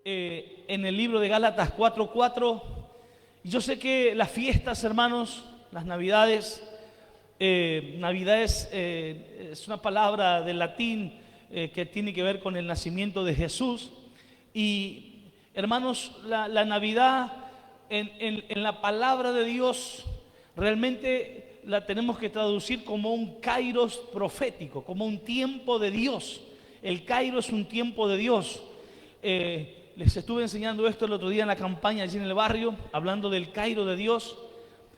en el libro de Gálatas 4:4. Y yo sé que las fiestas, hermanos, las Navidades, es una palabra del latín que tiene que ver con el nacimiento de Jesús. Y hermanos, la Navidad en la palabra de Dios realmente la tenemos que traducir como un kairos profético, como un tiempo de Dios. El kairos es un tiempo de Dios. Les estuve enseñando esto el otro día en la campaña allí en el barrio, hablando del kairos de Dios.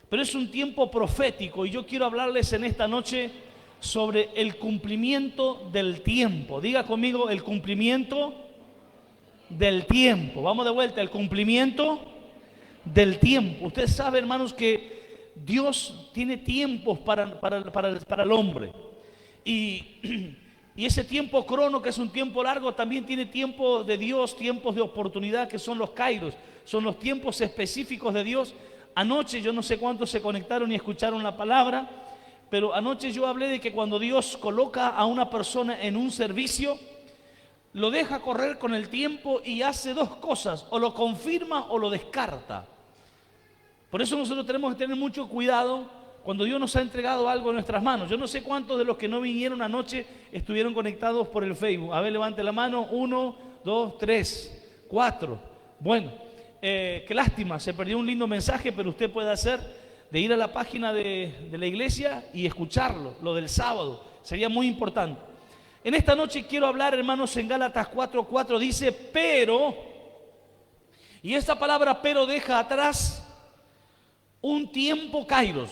Pero es un tiempo profético y yo quiero hablarles en esta noche sobre el cumplimiento del tiempo. Diga conmigo, el cumplimiento del tiempo. Vamos de vuelta, el cumplimiento del tiempo. Usted sabe, hermanos, que Dios tiene tiempos para el hombre. Y ese tiempo crono, que es un tiempo largo, también tiene tiempo de Dios, tiempos de oportunidad, que son los kairos, son los tiempos específicos de Dios. Anoche, yo no sé cuántos se conectaron y escucharon la palabra, pero anoche yo hablé de que cuando Dios coloca a una persona en un servicio, lo deja correr con el tiempo y hace dos cosas: o lo confirma o lo descarta. Por eso nosotros tenemos que tener mucho cuidado cuando Dios nos ha entregado algo en nuestras manos. Yo no sé cuántos de los que no vinieron anoche estuvieron conectados por el Facebook. A ver, levante la mano. 1, 2, 3, 4. Bueno, qué lástima, se perdió un lindo mensaje, pero usted puede hacer de ir a la página de la iglesia y escucharlo, lo del sábado. Sería muy importante. En esta noche quiero hablar, hermanos, en Gálatas 4:4 dice, pero, y esta palabra pero deja atrás un tiempo kairos,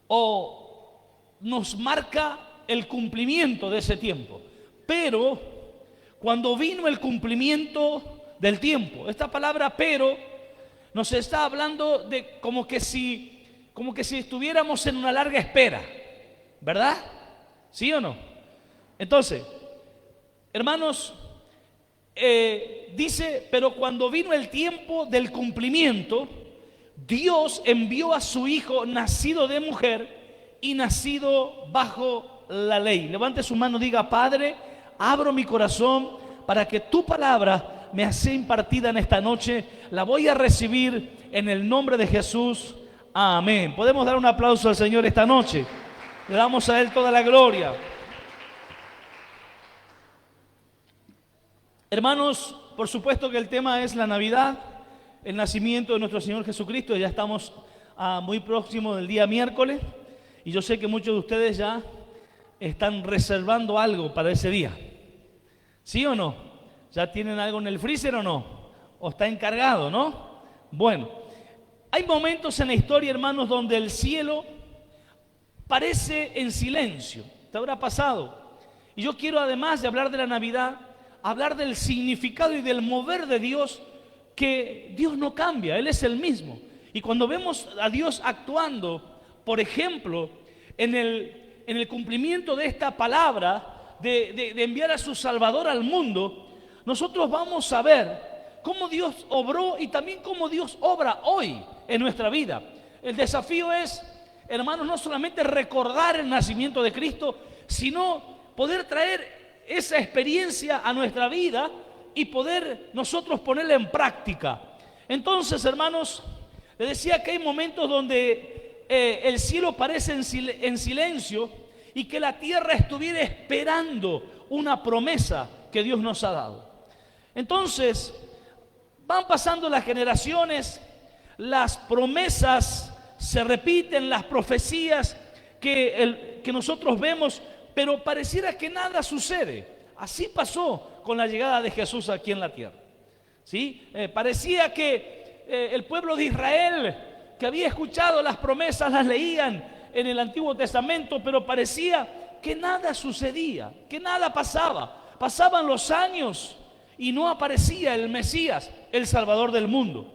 o nos marca el cumplimiento de ese tiempo. Pero cuando vino el cumplimiento del tiempo, esta palabra pero nos está hablando de como que si estuviéramos en una larga espera, ¿verdad? ¿Sí o no? Entonces, hermanos, dice, pero cuando vino el tiempo del cumplimiento, Dios envió a su Hijo, nacido de mujer y nacido bajo la ley. Levante su mano, diga: Padre, abro mi corazón para que tu palabra me sea impartida en esta noche. La voy a recibir en el nombre de Jesús. Amén. Podemos dar un aplauso al Señor esta noche. Le damos a Él toda la gloria. Hermanos, por supuesto que el tema es la Navidad, el nacimiento de nuestro Señor Jesucristo. Ya estamos muy próximos del día miércoles y yo sé que muchos de ustedes ya están reservando algo para ese día. ¿Sí o no? ¿Ya tienen algo en el freezer o no? ¿O está encargado, no? Bueno, hay momentos en la historia, hermanos, donde el cielo parece en silencio. ¿Te habrá pasado? Y yo quiero, además de hablar de la Navidad, hablar del significado y del mover de Dios, que Dios no cambia, Él es el mismo. Y cuando vemos a Dios actuando, por ejemplo, en el cumplimiento de esta palabra, de enviar a su Salvador al mundo, nosotros vamos a ver cómo Dios obró y también cómo Dios obra hoy en nuestra vida. El desafío es, hermanos, no solamente recordar el nacimiento de Cristo, sino poder traer esa experiencia a nuestra vida y poder nosotros ponerla en práctica. Entonces, hermanos, les decía que hay momentos donde el cielo parece en silencio y que la tierra estuviera esperando una promesa que Dios nos ha dado. Entonces, van pasando las generaciones, las promesas se repiten, las profecías que nosotros vemos, pero pareciera que nada sucede. Así pasó con la llegada de Jesús aquí en la tierra. ¿Sí? Parecía que el pueblo de Israel, que había escuchado las promesas, las leían en el Antiguo Testamento, pero parecía que nada sucedía, que nada pasaba. Pasaban los años y no aparecía el Mesías, el Salvador del mundo.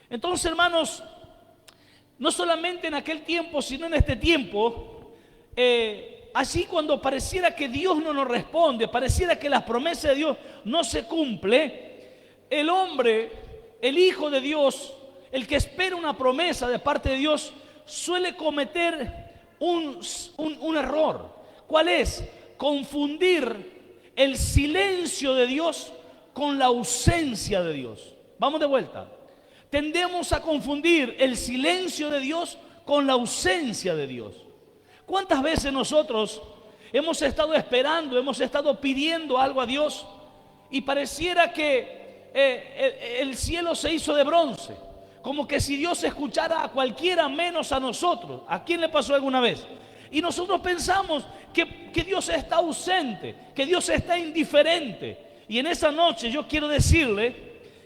Entonces, hermanos, no solamente en aquel tiempo, sino en este tiempo, así cuando pareciera que Dios no nos responde, pareciera que las promesas de Dios no se cumplen, el hombre, el Hijo de Dios, el que espera una promesa de parte de Dios, suele cometer un error. ¿Cuál es? Confundir el silencio de Dios con la ausencia de Dios. Vamos de vuelta. Tendemos a confundir el silencio de Dios con la ausencia de Dios. ¿Cuántas veces nosotros hemos estado esperando, hemos estado pidiendo algo a Dios y pareciera que el cielo se hizo de bronce? Como que si Dios escuchara a cualquiera menos a nosotros. ¿A quién le pasó alguna vez? Y nosotros pensamos que Dios está ausente, que Dios está indiferente. Y en esa noche yo quiero decirle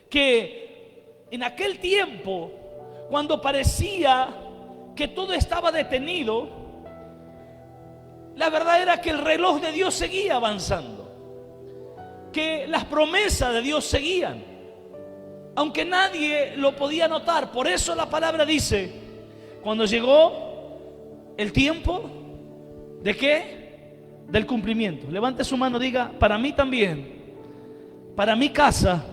que en aquel tiempo, cuando parecía que todo estaba detenido, la verdad era que el reloj de Dios seguía avanzando, que las promesas de Dios seguían, aunque nadie lo podía notar. Por eso la palabra dice, cuando llegó el tiempo, ¿de qué? Del cumplimiento. Levante su mano, diga, para mí también, para mi casa,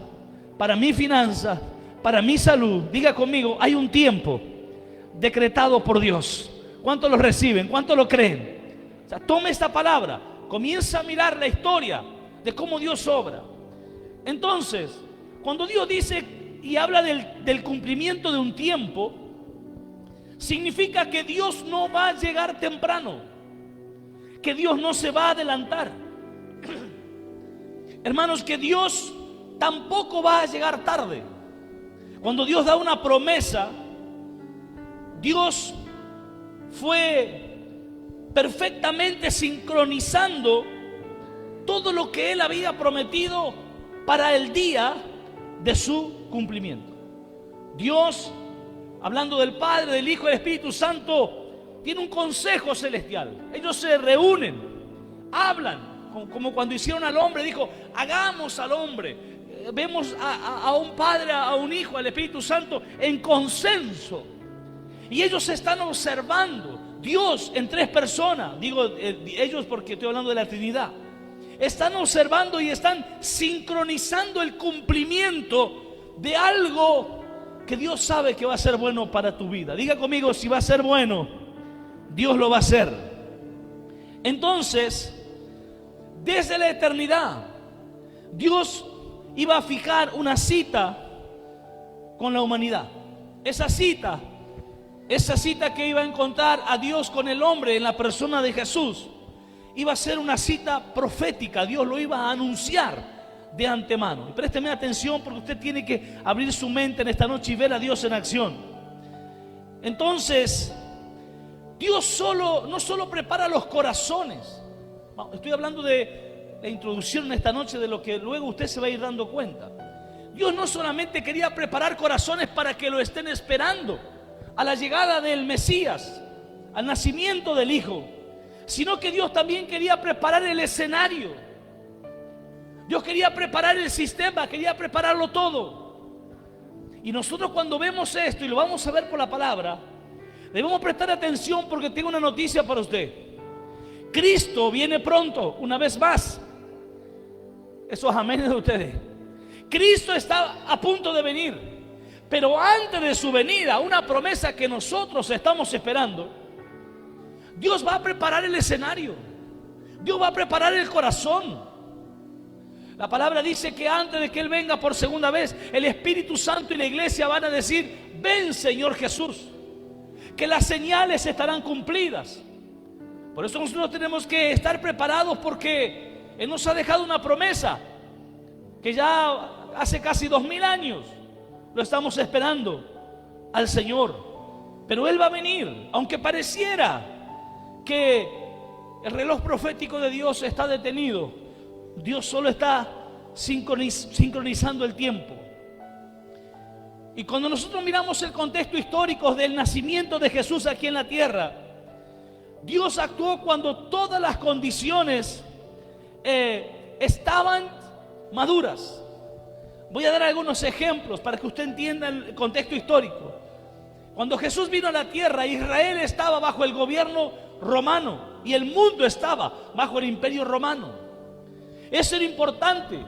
para mi finanza, para mi salud. Diga conmigo, hay un tiempo decretado por Dios. ¿Cuántos lo reciben? ¿Cuántos lo creen? O sea, tome esta palabra, comienza a mirar la historia de cómo Dios obra. Entonces, cuando Dios dice y habla del cumplimiento de un tiempo, significa que Dios no va a llegar temprano, que Dios no se va a adelantar. Hermanos, que Dios tampoco va a llegar tarde. Cuando Dios da una promesa, Dios fue perfectamente sincronizando todo lo que Él había prometido para el día de su cumplimiento. Dios, hablando del Padre, del Hijo y del Espíritu Santo, tiene un consejo celestial. Ellos se reúnen, hablan, como cuando hicieron al hombre. Dijo, hagamos al hombre. Vemos a un Padre, a un Hijo, al Espíritu Santo en consenso. Y ellos están observando. Dios en tres personas, digo ellos porque estoy hablando de la Trinidad, están observando y están sincronizando el cumplimiento de algo que Dios sabe que va a ser bueno para tu vida. Diga conmigo, si va a ser bueno, Dios lo va a hacer. Entonces, desde la eternidad, Dios iba a fijar una cita con la humanidad. Esa cita que iba a encontrar a Dios con el hombre en la persona de Jesús, iba a ser una cita profética. Dios lo iba a anunciar de antemano. Y présteme atención, porque usted tiene que abrir su mente en esta noche y ver a Dios en acción. Entonces, Dios no solo prepara los corazones. Estoy hablando de la introducción en esta noche, de lo que luego usted se va a ir dando cuenta. Dios no solamente quería preparar corazones para que lo estén esperando a la llegada del Mesías, al nacimiento del Hijo, sino que Dios también quería preparar el escenario. Dios quería preparar el sistema, quería prepararlo todo. Y nosotros, cuando vemos esto, y lo vamos a ver por la palabra, debemos prestar atención, porque tengo una noticia para usted. Cristo viene pronto, una vez más. Esos aménes de ustedes. Cristo está a punto de venir. Pero antes de su venida, una promesa que nosotros estamos esperando, Dios va a preparar el escenario. Dios va a preparar el corazón. La palabra dice que antes de que Él venga por segunda vez, el Espíritu Santo y la iglesia van a decir, ven Señor Jesús. Que las señales estarán cumplidas. Por eso nosotros tenemos que estar preparados, porque Él nos ha dejado una promesa que ya hace casi 2000 años lo estamos esperando al Señor. Pero Él va a venir, aunque pareciera que el reloj profético de Dios está detenido. Dios solo está sincronizando el tiempo. Y cuando nosotros miramos el contexto histórico del nacimiento de Jesús aquí en la tierra, Dios actuó cuando todas las condiciones estaban maduras. Voy a dar algunos ejemplos para que usted entienda el contexto histórico. Cuando Jesús vino a la tierra, Israel estaba bajo el gobierno romano y el mundo estaba bajo el imperio romano. Eso era importante.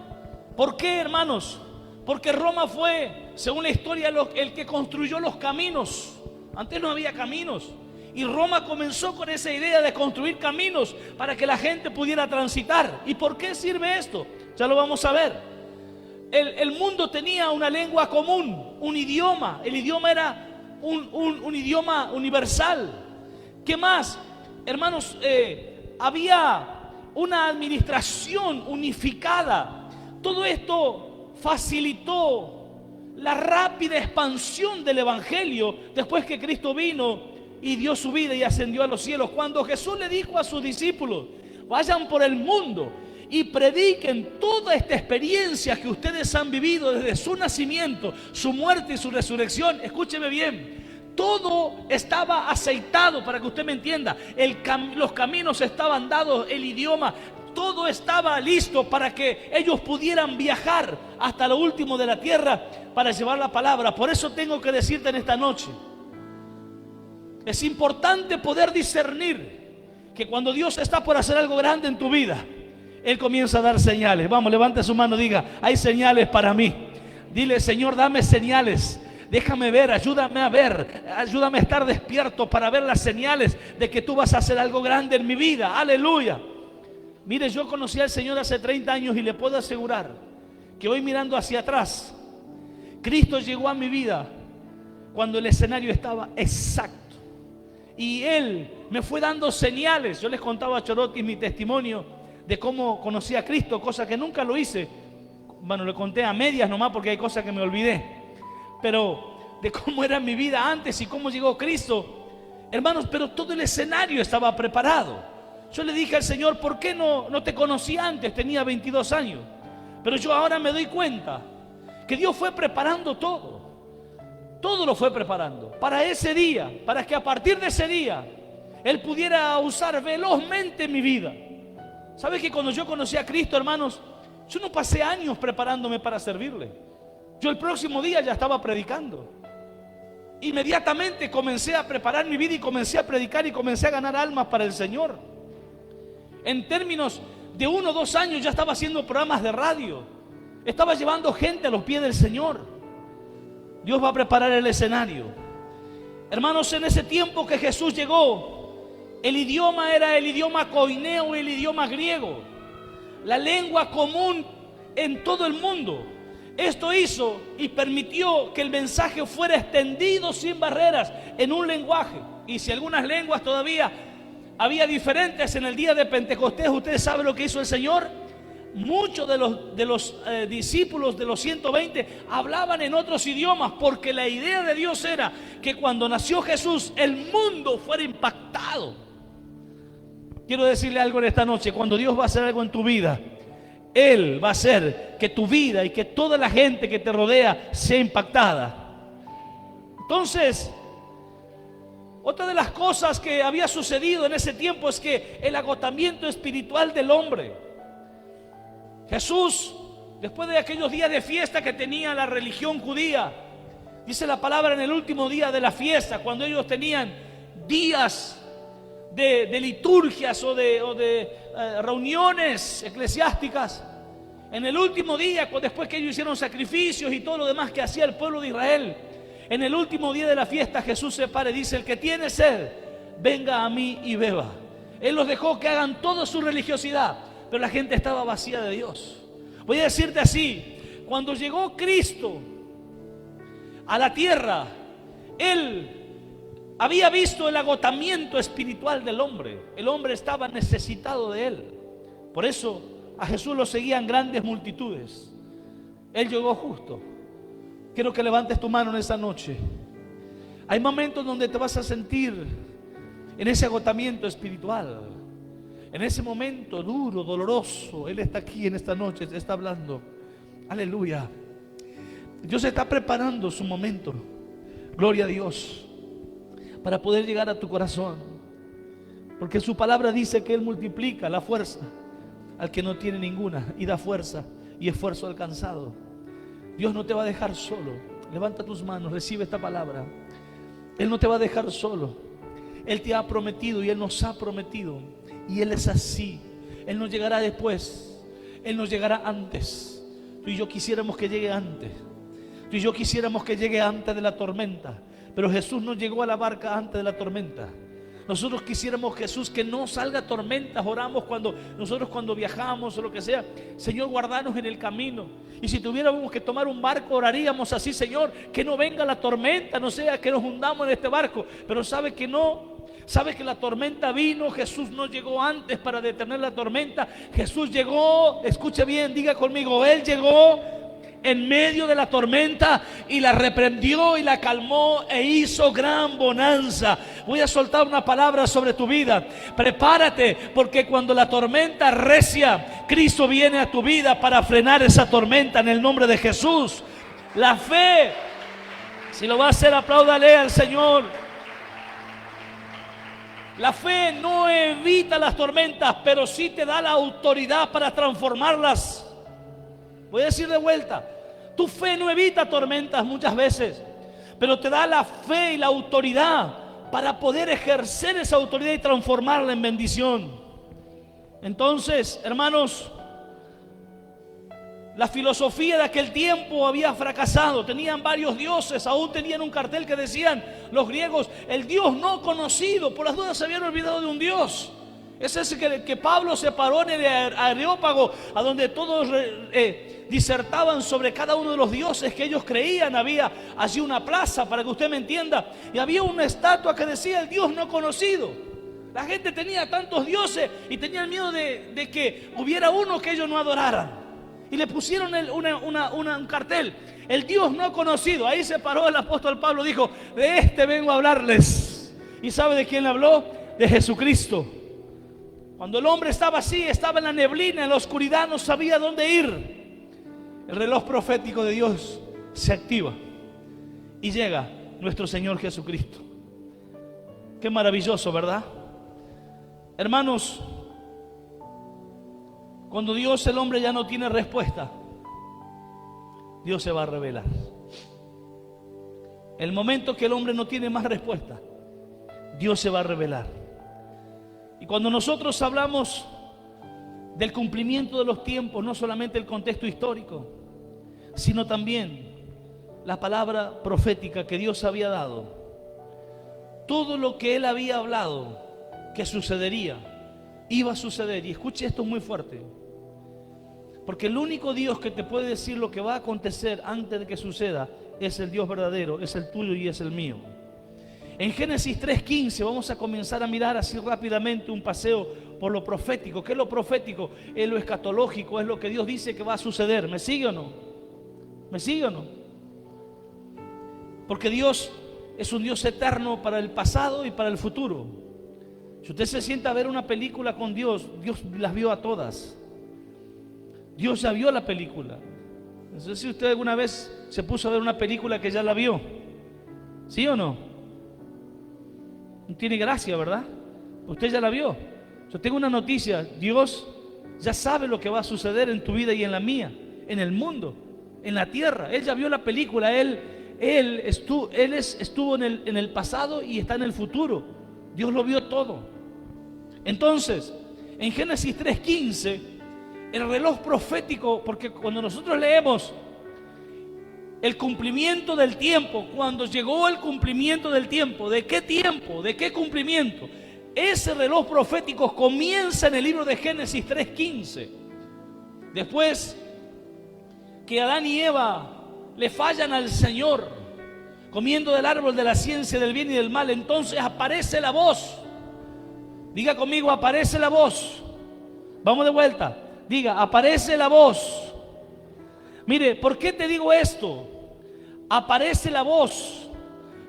¿Por qué, hermanos? Porque Roma fue, según la historia, el que construyó los caminos. Antes no había caminos, y Roma comenzó con esa idea de construir caminos para que la gente pudiera transitar. ¿Y por qué sirve esto? Ya lo vamos a ver. el mundo tenía una lengua común, un idioma. El idioma era un idioma universal. ¿Qué más? Hermanos, había una administración unificada. Todo esto facilitó la rápida expansión del Evangelio después que Cristo vino y dio su vida y ascendió a los cielos. Cuando Jesús le dijo a sus discípulos: vayan por el mundo y prediquen toda esta experiencia que ustedes han vivido desde su nacimiento, su muerte y su resurrección. Escúcheme bien, todo estaba aceitado, para que usted me entienda. Los caminos estaban dados, el idioma, todo estaba listo para que ellos pudieran viajar hasta lo último de la tierra para llevar la palabra. Por eso tengo que decirte en esta noche, es importante poder discernir que cuando Dios está por hacer algo grande en tu vida, Él comienza a dar señales. Vamos, levante su mano, diga: hay señales para mí. Dile: Señor, dame señales. Déjame ver, ayúdame a estar despierto para ver las señales de que tú vas a hacer algo grande en mi vida. Aleluya. Mire, yo conocí al Señor hace 30 años y le puedo asegurar que hoy, mirando hacia atrás, Cristo llegó a mi vida cuando el escenario estaba exacto. Y Él me fue dando señales. Yo les contaba a Chorotis mi testimonio de cómo conocí a Cristo, cosa que nunca lo hice. Bueno, le conté a medias nomás porque hay cosas que me olvidé. Pero de cómo era mi vida antes y cómo llegó Cristo, hermanos, pero todo el escenario estaba preparado. Yo le dije al Señor: ¿por qué no te conocí antes? Tenía 22 años. Pero yo ahora me doy cuenta que Dios fue preparando todo. Todo lo fue preparando para ese día, para que a partir de ese día Él pudiera usar velozmente mi vida. ¿Sabe que cuando yo conocí a Cristo, hermanos, yo no pasé años preparándome para servirle? Yo el próximo día ya estaba predicando. Inmediatamente comencé a preparar mi vida y comencé a predicar y comencé a ganar almas para el Señor. En términos de 1 o 2 años ya estaba haciendo programas de radio. Estaba llevando gente a los pies del Señor. Dios va a preparar el escenario. Hermanos, en ese tiempo que Jesús llegó, el idioma era el idioma coineo, el idioma griego, la lengua común en todo el mundo. Esto hizo y permitió que el mensaje fuera extendido sin barreras en un lenguaje. Y si algunas lenguas todavía había diferentes en el día de Pentecostés, ¿ustedes saben lo que hizo el Señor? Muchos de los discípulos de los 120 hablaban en otros idiomas, porque la idea de Dios era que cuando nació Jesús el mundo fuera impactado. Quiero decirle algo en esta noche: cuando Dios va a hacer algo en tu vida, Él va a hacer que tu vida y que toda la gente que te rodea sea impactada. Entonces, otra de las cosas que había sucedido en ese tiempo es que el agotamiento espiritual del hombre. Jesús, después de aquellos días de fiesta que tenía la religión judía, dice la palabra, en el último día de la fiesta, cuando ellos tenían días de liturgias o de reuniones eclesiásticas, en el último día, después que ellos hicieron sacrificios y todo lo demás que hacía el pueblo de Israel, en el último día de la fiesta, Jesús se para y dice: el que tiene sed, venga a mí y beba. Él los dejó que hagan toda su religiosidad, pero la gente estaba vacía de Dios. Voy a decirte así: cuando llegó Cristo a la tierra, Él había visto el agotamiento espiritual del hombre. El hombre estaba necesitado de Él. Por eso a Jesús lo seguían grandes multitudes. Él llegó justo. Quiero que levantes tu mano en esa noche. Hay momentos donde te vas a sentir en ese agotamiento espiritual, en ese momento duro, doloroso. Él está aquí en esta noche, te está hablando. Aleluya. Dios está preparando su momento. Gloria a Dios, para poder llegar a tu corazón, porque su palabra dice que Él multiplica la fuerza al que no tiene ninguna y da fuerza y esfuerzo al cansado. Dios no te va a dejar solo. Levanta tus manos, recibe esta palabra. Él no te va a dejar solo. Él te ha prometido y Él nos ha prometido, y Él es así. Él no llegará después, Él no llegará antes. Tú y yo quisiéramos que llegue antes. Tú y yo quisiéramos que llegue antes de la tormenta, pero Jesús no llegó a la barca antes de la tormenta. Nosotros quisiéramos, Jesús, que no salga tormentas. Oramos cuando viajamos o lo que sea: Señor, guardanos en el camino. Y si tuviéramos que tomar un barco, oraríamos así: Señor, que no venga la tormenta, no sea que nos hundamos en este barco. Pero sabe que no. Sabe que la tormenta vino. Jesús no llegó antes para detener la tormenta. Jesús llegó, escuche bien, diga conmigo, Él llegó en medio de la tormenta y la reprendió y la calmó e hizo gran bonanza. Voy a soltar una palabra sobre tu vida. Prepárate, porque cuando la tormenta recia, Cristo viene a tu vida para frenar esa tormenta en el nombre de Jesús. La fe, si lo va a hacer, apláudale al Señor. La fe no evita las tormentas, pero sí te da la autoridad para transformarlas. Voy a decir de vuelta: tu fe no evita tormentas muchas veces, pero te da la fe y la autoridad para poder ejercer esa autoridad y transformarla en bendición. Entonces, hermanos, la filosofía de aquel tiempo había fracasado. Tenían varios dioses, aún tenían un cartel que decían los griegos: el Dios no conocido. Por las dudas se habían olvidado de un Dios. Es ese que Pablo se paró en el Areópago, a donde todos disertaban sobre cada uno de los dioses que ellos creían. Había allí una plaza, para que usted me entienda, y había una estatua que decía: el Dios no conocido. La gente tenía tantos dioses y tenían miedo de que hubiera uno que ellos no adoraran. Y le pusieron un cartel: el Dios no conocido. Ahí se paró el apóstol Pablo, dijo: de este vengo a hablarles. ¿Y sabe de quién le habló? De Jesucristo. Cuando el hombre estaba así, estaba en la neblina, en la oscuridad, no sabía dónde ir, el reloj profético de Dios se activa y llega nuestro Señor Jesucristo. Qué maravilloso, ¿verdad? Hermanos, cuando Dios, el hombre, ya no tiene respuesta, Dios se va a revelar. El momento que el hombre no tiene más respuesta, Dios se va a revelar. Y cuando nosotros hablamos del cumplimiento de los tiempos, no solamente el contexto histórico, sino también la palabra profética que Dios había dado, todo lo que Él había hablado que sucedería, iba a suceder. Y escuche esto muy fuerte, porque el único Dios que te puede decir lo que va a acontecer antes de que suceda es el Dios verdadero, es el tuyo y es el mío. En Génesis 3:15 vamos a comenzar a mirar así rápidamente un paseo por lo profético. ¿Qué es lo profético? Es lo escatológico, es lo que Dios dice que va a suceder. ¿Me sigue o no? ¿Me sigue o no? Porque Dios es un Dios eterno para el pasado y para el futuro. Si usted se sienta a ver una película con Dios, Dios las vio a todas. Dios ya vio la película. No sé si usted alguna vez se puso a ver una película que ya la vio. ¿Sí o no? No tiene gracia, ¿verdad? Usted ya la vio. Yo tengo una noticia: Dios ya sabe lo que va a suceder en tu vida y en la mía, en el mundo, en la tierra. Él ya vio la película. Él estuvo en el pasado y está en el futuro. Dios lo vio todo. Entonces, en Génesis 3:15, el reloj profético, porque cuando nosotros leemos el cumplimiento del tiempo, cuando llegó el cumplimiento del tiempo, ¿de qué tiempo? ¿De qué cumplimiento? Ese reloj profético comienza en el libro de Génesis 3:15. Después que Adán y Eva le fallan al Señor, comiendo del árbol de la ciencia del bien y del mal, entonces aparece la voz. Diga conmigo: aparece la voz. Vamos de vuelta. Diga: aparece la voz. Mire, ¿por qué te digo esto? Aparece la voz,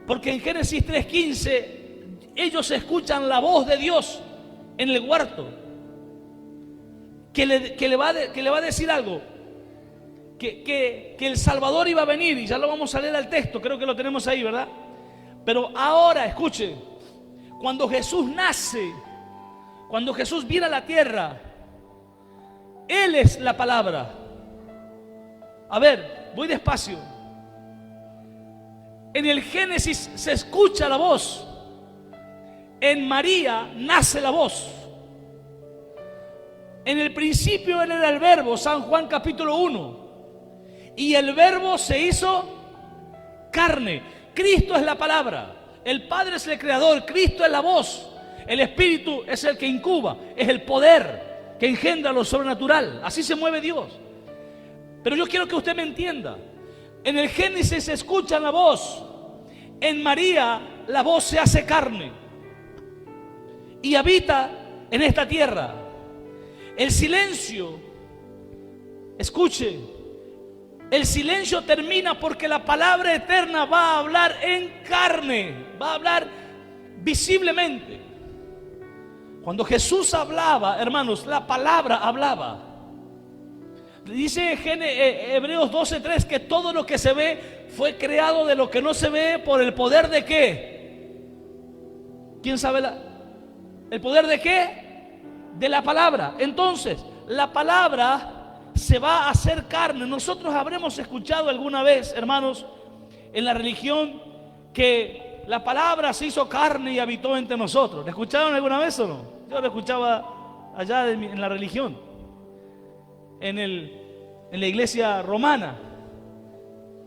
porque en Génesis 3:15 ellos escuchan la voz de Dios en el huerto, que le va a decir algo, que el Salvador iba a venir, y ya lo vamos a leer al texto, creo que lo tenemos ahí, ¿verdad? Pero ahora, escuche, cuando Jesús nace, cuando Jesús viene a la tierra, Él es la palabra. A ver, voy despacio. En el Génesis se escucha la voz. En María nace la voz. En el principio Él era el Verbo, San Juan capítulo 1. Y el Verbo se hizo carne. Cristo es la palabra. El Padre es el creador. Cristo es la voz. El espíritu es el que incuba, es el poder que engendra lo sobrenatural. Así se mueve Dios. Pero yo quiero que usted me entienda. En el Génesis se escucha la voz. En María la voz se hace carne y habita en esta tierra. El silencio, escuche, el silencio termina porque la palabra eterna va a hablar en carne, va a hablar visiblemente. Cuando Jesús hablaba, hermanos, la palabra hablaba. Dice Hebreos 12:3 que todo lo que se ve fue creado de lo que no se ve por el poder de ¿qué? ¿Quién sabe el poder de qué? De la palabra. Entonces, la palabra se va a hacer carne. Nosotros habremos escuchado alguna vez, hermanos, en la religión, que la palabra se hizo carne y habitó entre nosotros. ¿La escucharon alguna vez o no? Yo lo escuchaba allá en la religión, en la iglesia romana,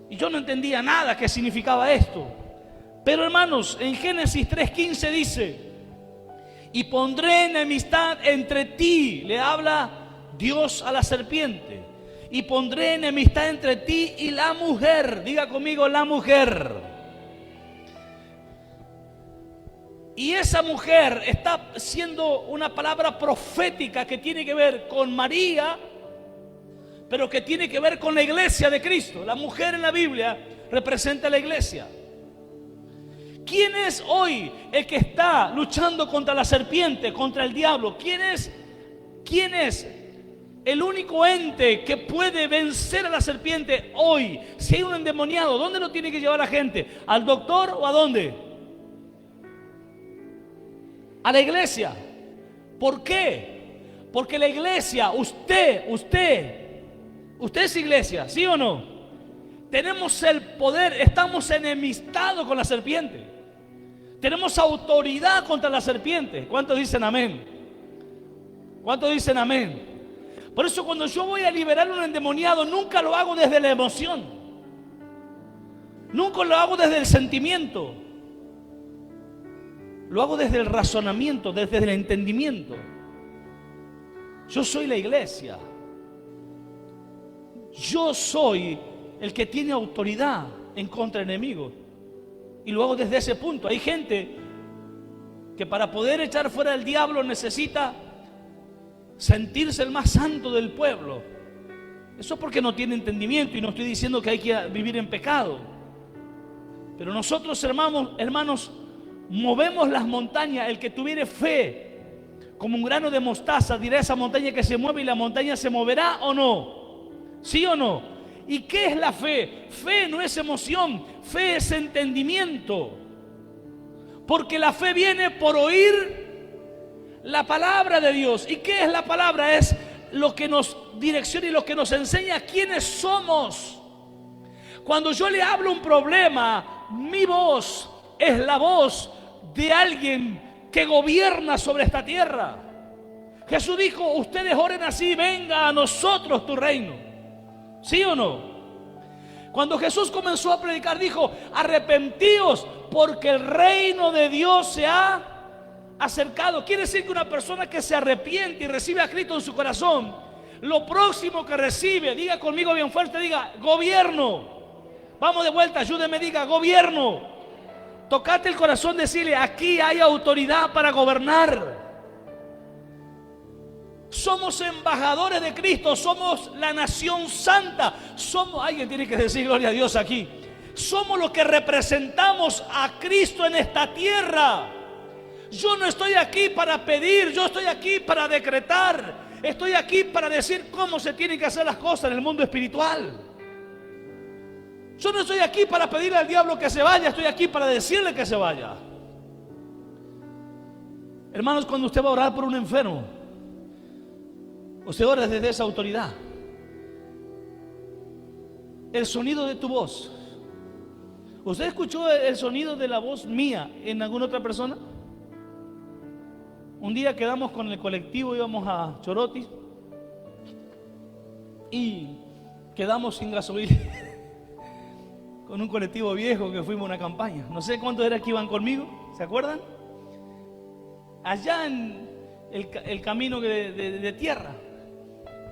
y yo no entendía nada que significaba esto. Pero hermanos, en Génesis 3:15 dice: y pondré enemistad entre ti, le habla Dios a la serpiente, y pondré enemistad entre ti y la mujer. Diga conmigo, la mujer. Y esa mujer está siendo una palabra profética que tiene que ver con María, pero que tiene que ver con la iglesia de Cristo. La mujer en la Biblia representa a la iglesia. ¿Quién es hoy el que está luchando contra la serpiente, contra el diablo? ¿Quién es el único ente que puede vencer a la serpiente hoy? Si hay un endemoniado, ¿dónde lo tiene que llevar la gente? ¿Al doctor o a dónde? A la iglesia. ¿Por qué? Porque la iglesia, usted es iglesia, ¿sí o no? Tenemos el poder, estamos enemistados con la serpiente. Tenemos autoridad contra la serpiente. ¿Cuántos dicen amén? ¿Cuántos dicen amén? Por eso cuando yo voy a liberar a un endemoniado, nunca lo hago desde la emoción. Nunca lo hago desde el sentimiento. Lo hago desde el razonamiento, desde el entendimiento. Yo soy la iglesia. Yo soy el que tiene autoridad en contra del enemigo. Y lo hago desde ese punto. Hay gente que para poder echar fuera al diablo necesita sentirse el más santo del pueblo. Eso es porque no tiene entendimiento, y no estoy diciendo que hay que vivir en pecado. Pero nosotros, hermanos, movemos las montañas. El que tuviere fe como un grano de mostaza dirá a esa montaña que se mueve, y la montaña se moverá o no. ¿Sí o no? ¿Y qué es la fe? Fe no es emoción, fe es entendimiento. Porque la fe viene por oír la palabra de Dios. ¿Y qué es la palabra? Es lo que nos direcciona y lo que nos enseña quiénes somos. Cuando yo le hablo un problema, mi voz es la voz de alguien que gobierna sobre esta tierra. Jesús dijo: ustedes oren así, venga a nosotros tu reino. ¿Sí o no? Cuando Jesús comenzó a predicar, dijo: arrepentíos porque el reino de Dios se ha acercado. Quiere decir que una persona que se arrepiente y recibe a Cristo en su corazón, lo próximo que recibe, diga conmigo bien fuerte, diga gobierno. Vamos de vuelta, ayúdeme, diga gobierno. Tocate el corazón, decirle: aquí hay autoridad para gobernar. Somos embajadores de Cristo, somos la nación santa. Alguien tiene que decir gloria a Dios aquí. Somos los que representamos a Cristo en esta tierra. Yo no estoy aquí para pedir, yo estoy aquí para decretar. Estoy aquí para decir cómo se tienen que hacer las cosas en el mundo espiritual. Yo no estoy aquí para pedirle al diablo que se vaya, estoy aquí para decirle que se vaya. Hermanos, cuando usted va a orar por un enfermo, usted ora desde esa autoridad. El sonido de tu voz. ¿Usted escuchó el sonido de la voz mía en alguna otra persona? Un día quedamos con el colectivo, íbamos a Choroti y quedamos sin gasolina con un colectivo viejo que fuimos a una campaña. No sé cuántos eran que iban conmigo, ¿se acuerdan? allá en el camino de tierra.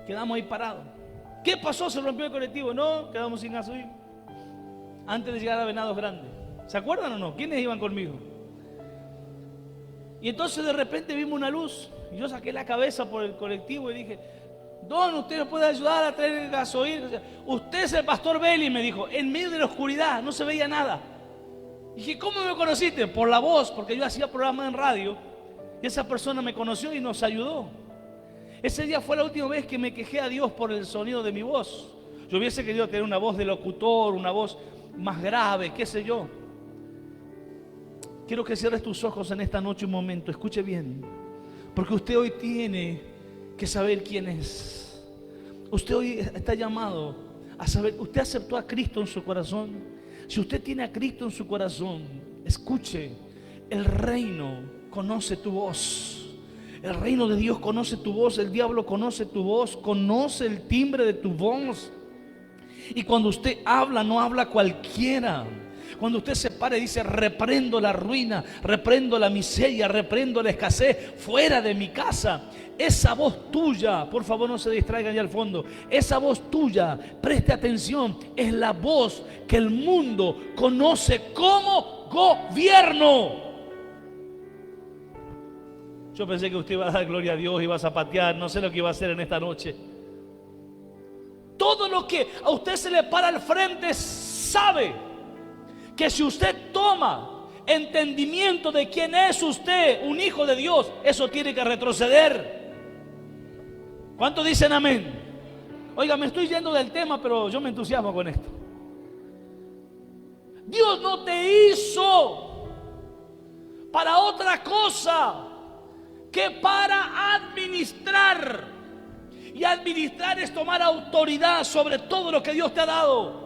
Quedamos ahí parados. ¿Qué pasó? ¿Se rompió el colectivo? No, quedamos sin gasolina. Antes de llegar a Venados Grandes. ¿Se acuerdan o no? ¿Quiénes iban conmigo? Y entonces de repente vimos una luz. Y yo saqué la cabeza por el colectivo y dije: Don, ¿usted nos puede ayudar a traer gasolina? Usted es el pastor Beli, me dijo. En medio de la oscuridad, no se veía nada. Dije: ¿cómo me conociste? Por la voz, porque yo hacía programas en radio. Y esa persona me conoció y nos ayudó. Ese día fue la última vez que me quejé a Dios por el sonido de mi voz. Yo hubiese querido tener una voz de locutor, una voz más grave, qué sé yo. Quiero que cierres tus ojos en esta noche un momento. Escuche bien, porque usted hoy tiene que saber quién es. Usted hoy está llamado a saber. Usted aceptó a Cristo en su corazón. Si usted tiene a Cristo en su corazón, escuche, el reino conoce tu voz. El reino de Dios conoce tu voz. El diablo conoce tu voz, conoce el timbre de tu voz. Y cuando usted habla, no habla cualquiera. Cuando usted se para y dice: reprendo la ruina, reprendo la miseria, reprendo la escasez fuera de mi casa. Esa voz tuya, por favor no se distraigan allá al fondo. Esa voz tuya, preste atención, es la voz que el mundo conoce como gobierno. Yo pensé que usted iba a dar gloria a Dios, iba a zapatear, no sé lo que iba a hacer en esta noche. Todo lo que a usted se le para al frente sabe que si usted toma entendimiento de quién es usted, un hijo de Dios, eso tiene que retroceder. ¿Cuántos dicen amén? Oiga, me estoy yendo del tema, pero yo me entusiasmo con esto. Dios no te hizo para otra cosa que para administrar. Y administrar es tomar autoridad sobre todo lo que Dios te ha dado.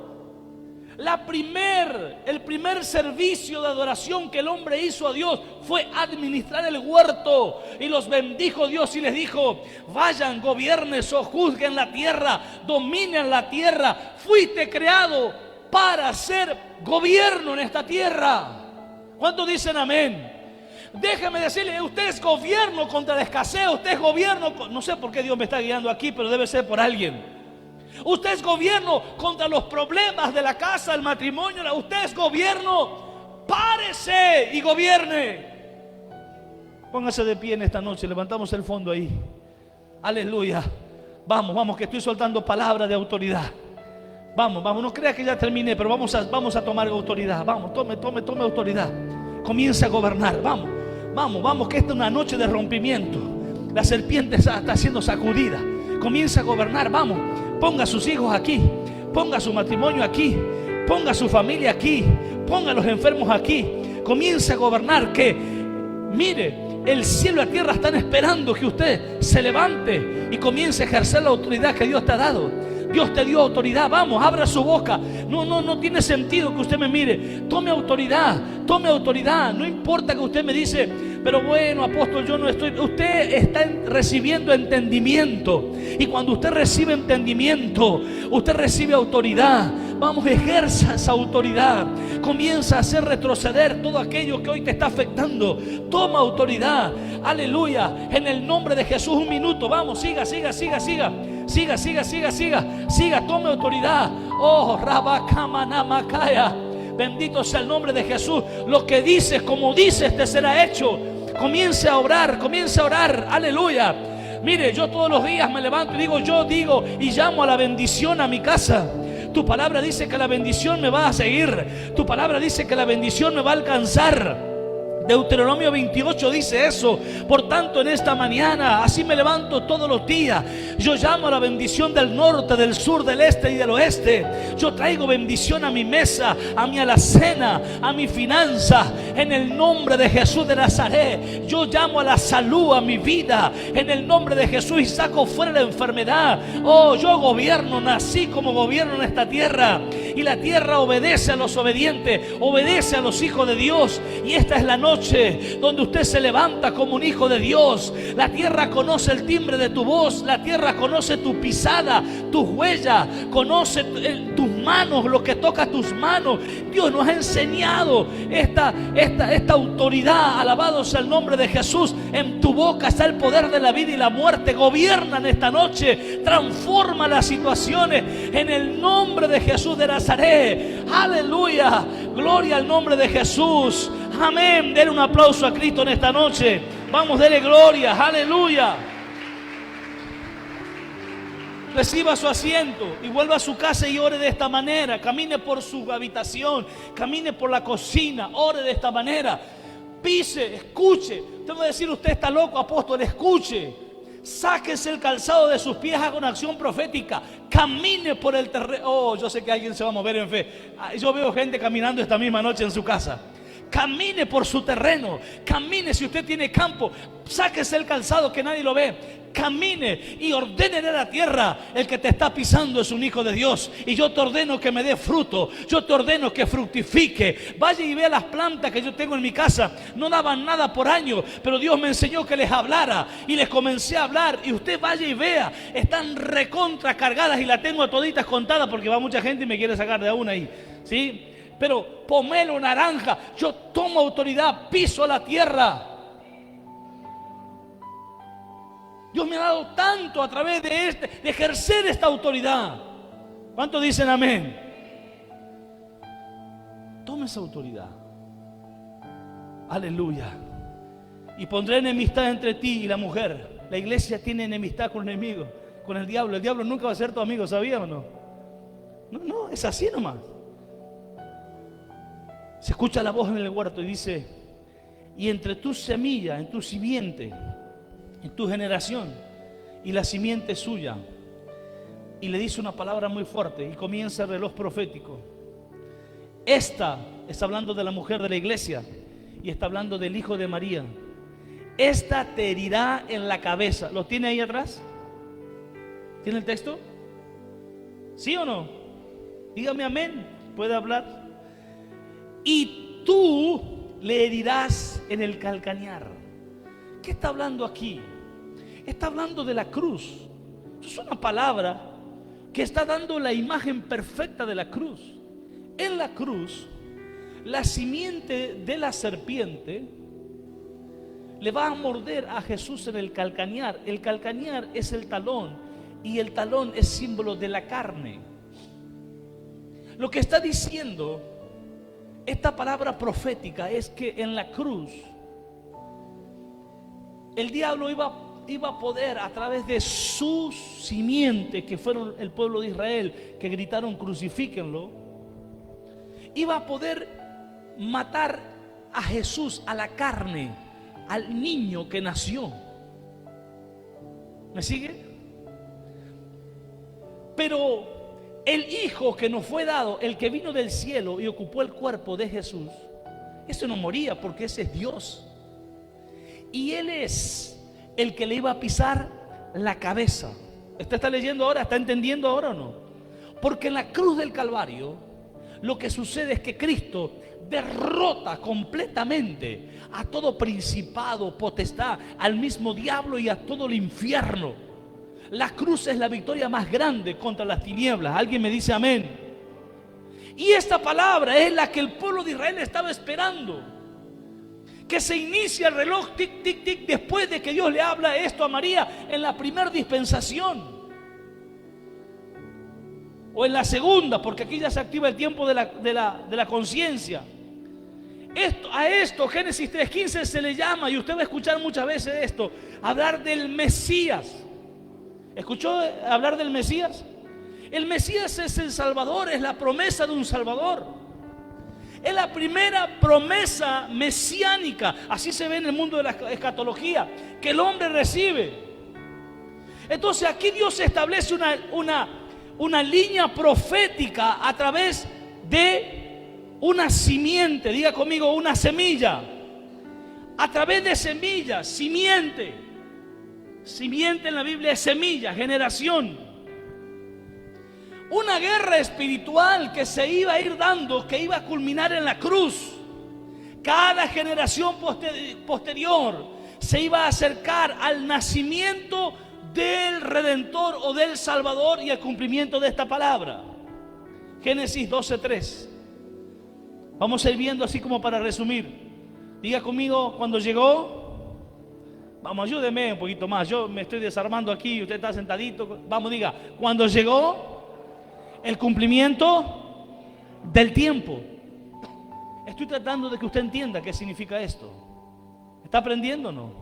El primer servicio de adoración que el hombre hizo a Dios fue administrar el huerto. Y los bendijo Dios y les dijo: vayan, gobiernen, sojuzguen la tierra, dominen la tierra. Fuiste creado para hacer gobierno en esta tierra. ¿Cuántos dicen amén? Déjeme decirle, usted es gobierno contra la escasez, usted es gobierno, no sé por qué Dios me está guiando aquí, pero debe ser por alguien. Usted es gobierno contra los problemas de la casa, el matrimonio, usted es gobierno, párese y gobierne. Póngase de pie en esta noche, levantamos el fondo ahí. Aleluya. Vamos, que estoy soltando palabras de autoridad. Vamos, no crea que ya terminé, pero vamos a tomar autoridad. Vamos, tome autoridad. Comienza a gobernar, vamos, que esta es una noche de rompimiento. La serpiente está siendo sacudida. Comienza a gobernar, vamos. Ponga a sus hijos aquí, ponga su matrimonio aquí, ponga a su familia aquí, ponga a los enfermos aquí. Comienza a gobernar, que mire, el cielo y la tierra están esperando que usted se levante y comience a ejercer la autoridad que Dios te ha dado. Dios te dio autoridad, vamos, abra su boca. No tiene sentido que usted me mire. Tome autoridad. No importa que usted me dice: pero bueno, apóstol, yo no estoy. Usted está recibiendo entendimiento. Y cuando usted recibe entendimiento, usted recibe autoridad. Vamos, ejerza esa autoridad. Comienza a hacer retroceder todo aquello que hoy te está afectando. Toma autoridad. Aleluya. En el nombre de Jesús, un minuto. Vamos, siga. Siga, tome autoridad. Oh, Rabakamanamacaya. Bendito sea el nombre de Jesús. Lo que dices, como dices, te será hecho. Comience a orar. Aleluya. Mire, yo todos los días me levanto y digo y llamo a la bendición a mi casa. Tu palabra dice que la bendición me va a seguir. Tu palabra dice que la bendición me va a alcanzar. Deuteronomio 28 dice eso. Por tanto, en esta mañana, así me levanto todos los días. Yo llamo a la bendición del norte, del sur, del este y del oeste. Yo traigo bendición a mi mesa, a mi alacena, a mi finanza. En el nombre de Jesús de Nazaret, yo llamo a la salud, a mi vida. En el nombre de Jesús, y saco fuera la enfermedad. Oh, yo gobierno, nací como gobierno en esta tierra. Y la tierra obedece a los obedientes, obedece a los hijos de Dios. Y esta es la noche donde usted se levanta como un hijo de Dios. La tierra conoce el timbre de tu voz. La tierra conoce tu pisada, tus huellas, conoce tus manos, lo que toca tus manos. Dios nos ha enseñado esta autoridad. Alabado sea el nombre de Jesús. En tu boca está el poder de la vida y la muerte. Gobierna en esta noche, transforma las situaciones en el nombre de Jesús de Nazaret. Aleluya, gloria al nombre de Jesús. Amén. Denle un aplauso a Cristo en esta noche. Vamos, denle gloria. Aleluya. Reciba su asiento y vuelva a su casa y ore de esta manera. Camine por su habitación, camine por la cocina, ore de esta manera. Pise, escuche. Usted va a decir, usted está loco, apóstol. Escuche. Sáquese el calzado de sus pies, haga una acción profética. Camine por el terreno. Oh, yo sé que alguien se va a mover en fe. Yo veo gente caminando esta misma noche en su casa. Camine por su terreno. Camine, si usted tiene campo, sáquese el calzado que nadie lo ve. Camine y ordénele a la tierra: el que te está pisando es un hijo de Dios, y yo te ordeno que me dé fruto, yo te ordeno que fructifique. Vaya y vea las plantas que yo tengo en mi casa. No daban nada por año, pero Dios me enseñó que les hablara y les comencé a hablar. Y usted vaya y vea, están recontra cargadas y las tengo a toditas contadas, porque va mucha gente y me quiere sacar de una ahí, ¿sí? Pero pomelo, naranja, yo tomo autoridad, piso la tierra. Dios me ha dado tanto a través de ejercer esta autoridad. ¿Cuántos dicen amén? Tome esa autoridad. Aleluya. Y pondré enemistad entre ti y la mujer. La iglesia tiene enemistad con el enemigo, con el diablo. El diablo nunca va a ser tu amigo, ¿sabía o no? No, es así nomás. Se escucha la voz en el huerto y dice: y entre tu semilla, en tu simiente, en tu generación y la simiente suya. Y le dice una palabra muy fuerte y comienza el reloj profético. Esta está hablando de la mujer de la iglesia y está hablando del hijo de María. Esta te herirá en la cabeza. ¿Lo tiene ahí atrás? ¿Tiene el texto? ¿Sí o no? Dígame amén. ¿Puede hablar? Y tú le herirás en el calcañar. ¿Qué está hablando aquí? Está hablando de la cruz. Es una palabra que está dando la imagen perfecta de la cruz. En la cruz, la simiente de la serpiente le va a morder a Jesús en el calcañar. El calcañar es el talón y el talón es símbolo de la carne. Lo que está diciendo esta palabra profética es que en la cruz el diablo iba a poder, a través de su simiente, que fueron el pueblo de Israel, que gritaron crucifíquenlo, iba a poder matar a Jesús, a la carne, al niño que nació. ¿Me sigue? Pero el hijo que nos fue dado, el que vino del cielo y ocupó el cuerpo de Jesús, ese no moría, porque ese es Dios. Y Él es el que le iba a pisar la cabeza. ¿Usted está leyendo ahora? ¿Está entendiendo ahora o no? Porque en la cruz del Calvario lo que sucede es que Cristo derrota completamente a todo principado, potestad, al mismo diablo y a todo el infierno. La cruz es la victoria más grande contra las tinieblas. ¿Alguien me dice amén? Y esta palabra es la que el pueblo de Israel estaba esperando. Que se inicia el reloj, tic, tic, tic, después de que Dios le habla esto a María en la primera dispensación. O en la segunda, porque aquí ya se activa el tiempo de la conciencia. A esto, Génesis 3:15 se le llama, y usted va a escuchar muchas veces esto, hablar del Mesías. ¿Escuchó hablar del Mesías? El Mesías es el Salvador, es la promesa de un Salvador. Es la primera promesa mesiánica, así se ve en el mundo de la escatología, que el hombre recibe. Entonces aquí Dios establece una línea profética a través de una simiente. Diga conmigo, una semilla. A través de semillas, simiente. Simiente en la Biblia es semilla, generación. Una guerra espiritual que se iba a ir dando, que iba a culminar en la cruz. Cada generación posterior se iba a acercar al nacimiento del Redentor o del Salvador y al cumplimiento de esta palabra. Génesis 12:3. Vamos a ir viendo así como para resumir. Diga conmigo, cuando llegó. Vamos, ayúdeme un poquito más. Yo me estoy desarmando aquí, usted está sentadito. Vamos, diga, cuando llegó el cumplimiento del tiempo. Estoy tratando de que usted entienda qué significa esto. ¿Está aprendiendo o no?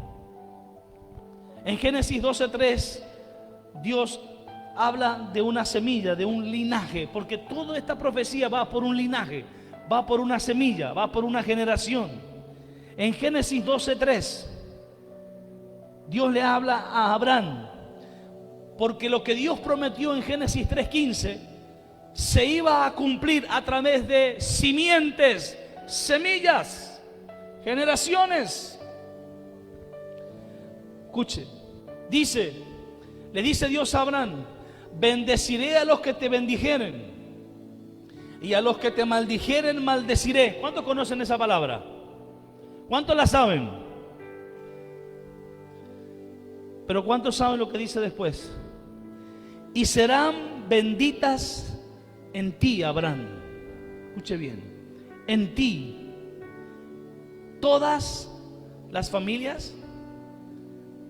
En Génesis 12:3, Dios habla de una semilla, de un linaje, porque toda esta profecía va por un linaje, va por una semilla, va por una generación. En Génesis 12:3, Dios le habla a Abraham, porque lo que Dios prometió en Génesis 3:15 se iba a cumplir a través de simientes, semillas, generaciones. Escuche, le dice Dios a Abraham: bendeciré a los que te bendijeren y a los que te maldijeren maldeciré. ¿Cuántos conocen esa palabra? ¿Cuántos la saben? Pero ¿cuántos saben lo que dice después? Y serán benditas en ti, Abraham. Escuche bien. En ti todas las familias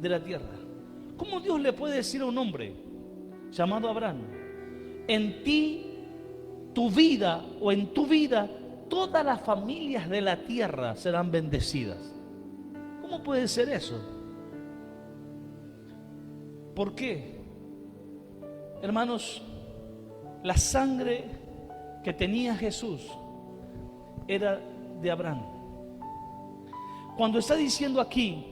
de la tierra. ¿Cómo Dios le puede decir a un hombre llamado Abraham: en ti, tu vida, o en tu vida, todas las familias de la tierra serán bendecidas? ¿Cómo puede ser eso? ¿Por qué? Hermanos, la sangre que tenía Jesús era de Abraham. Cuando está diciendo aquí,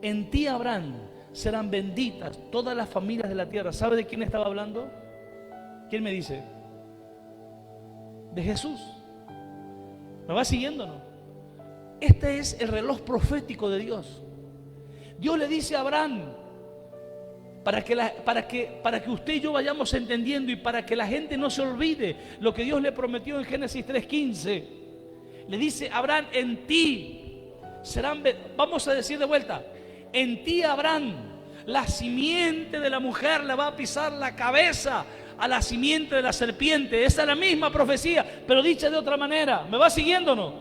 en ti, Abraham, serán benditas todas las familias de la tierra, ¿sabe de quién estaba hablando? ¿Quién me dice? De Jesús. ¿Me va siguiendo o no? Este es el reloj profético de Dios. Dios le dice a Abraham, para que usted y yo vayamos entendiendo y para que la gente no se olvide lo que Dios le prometió en Génesis 3:15. Le dice: Abraham, en ti serán, vamos a decir de vuelta, en ti, Abraham, la simiente de la mujer le va a pisar la cabeza a la simiente de la serpiente. Esa es la misma profecía, pero dicha de otra manera. ¿Me va siguiendo o no?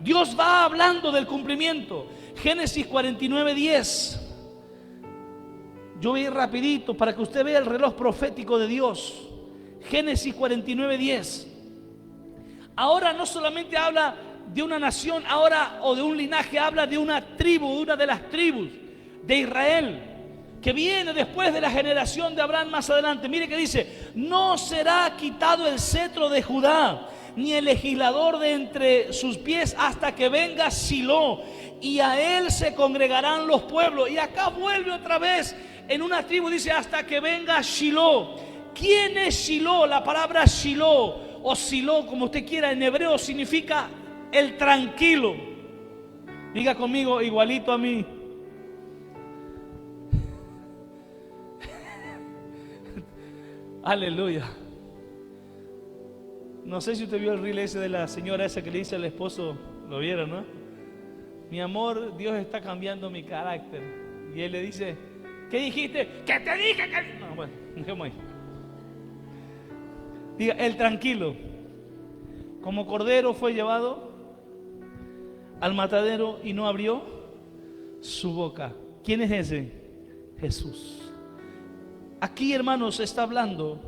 Dios va hablando del cumplimiento. Génesis 49:10. Yo voy a ir rapidito para que usted vea el reloj profético de Dios. Génesis 49:10. Ahora no solamente habla de una nación, ahora, o de un linaje, habla de una tribu, una de las tribus de Israel, que viene después de la generación de Abraham más adelante. Mire que dice: no será quitado el cetro de Judá, ni el legislador de entre sus pies, hasta que venga Silo, y a él se congregarán los pueblos. Y acá vuelve otra vez en una tribu, dice: hasta que venga Shiloh. ¿Quién es Shiloh? La palabra Shiloh o Silo, como usted quiera, en hebreo significa el tranquilo. Diga conmigo, igualito a mí. Aleluya. No sé si usted vio el reel ese de la señora esa que le dice al esposo, lo vieron, ¿no? Mi amor, Dios está cambiando mi carácter. Y él le dice: ¿qué dijiste? ¿Qué te dije? No, bueno, dejemos ahí. Diga, el tranquilo. Como cordero fue llevado al matadero y no abrió su boca. ¿Quién es ese? Jesús. Aquí, hermanos, está hablando.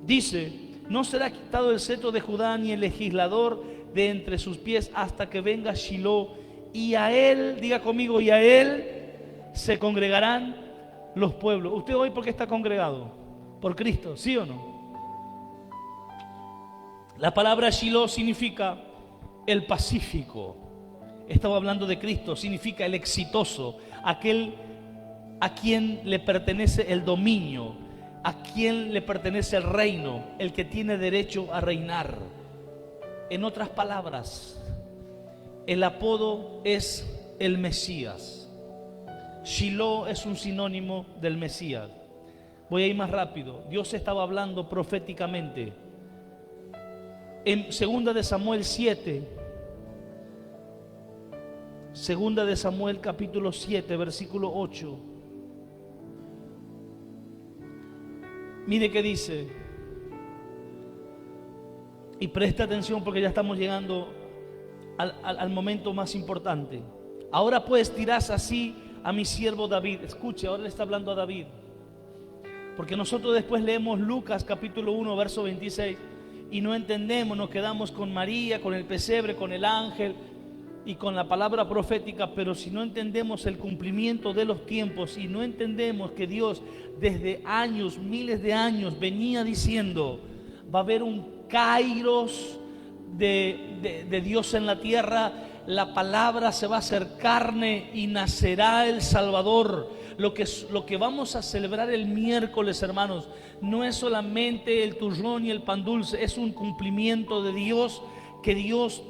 Dice: no será quitado el cetro de Judá, ni el legislador de entre sus pies, hasta que venga Shiloh, y a él, diga conmigo, y a él se congregarán los pueblos. ¿Usted hoy por qué está congregado? ¿Por Cristo? ¿Sí o no? La palabra Shiloh significa el pacífico. Estaba hablando de Cristo. Significa el exitoso, aquel a quien le pertenece el dominio, a quien le pertenece el reino, el que tiene derecho a reinar. En otras palabras, el apodo es el Mesías. Shiloh es un sinónimo del Mesías. Voy a ir más rápido. Dios estaba hablando proféticamente. En 2 de Samuel 7, 2 de Samuel capítulo 7, versículo 8. Mire qué dice: Y presta atención porque ya estamos llegando al momento más importante. Ahora pues dirás así a mi siervo David. Escuche, ahora le está hablando a David. Porque nosotros después leemos Lucas capítulo 1 verso 26 y no entendemos, nos quedamos con María, con el pesebre, con el ángel y con la palabra profética. Pero si no entendemos el cumplimiento de los tiempos y no entendemos que Dios desde años, miles de años venía diciendo: va a haber un kairos de Dios en la tierra, la palabra se va a hacer carne y nacerá el Salvador. Lo que vamos a celebrar el miércoles, hermanos, no es solamente el turrón y el pan dulce, es un cumplimiento de Dios que Dios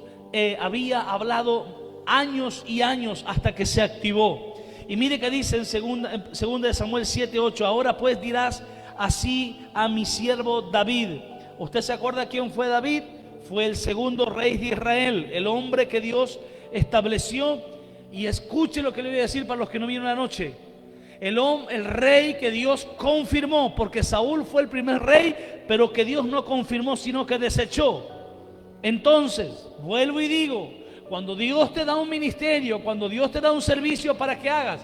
había hablado años y años hasta que se activó. Y mire que dice en segunda de Samuel 7:8: ahora pues dirás así a mi siervo David. ¿Usted se acuerda quién fue David? Fue el segundo rey de Israel, el hombre que Dios estableció. Y escuche lo que le voy a decir para los que no vieron anoche. El rey que Dios confirmó, porque Saúl fue el primer rey, pero que Dios no confirmó, sino que desechó. Entonces, vuelvo y digo, cuando Dios te da un ministerio, cuando Dios te da un servicio para que hagas,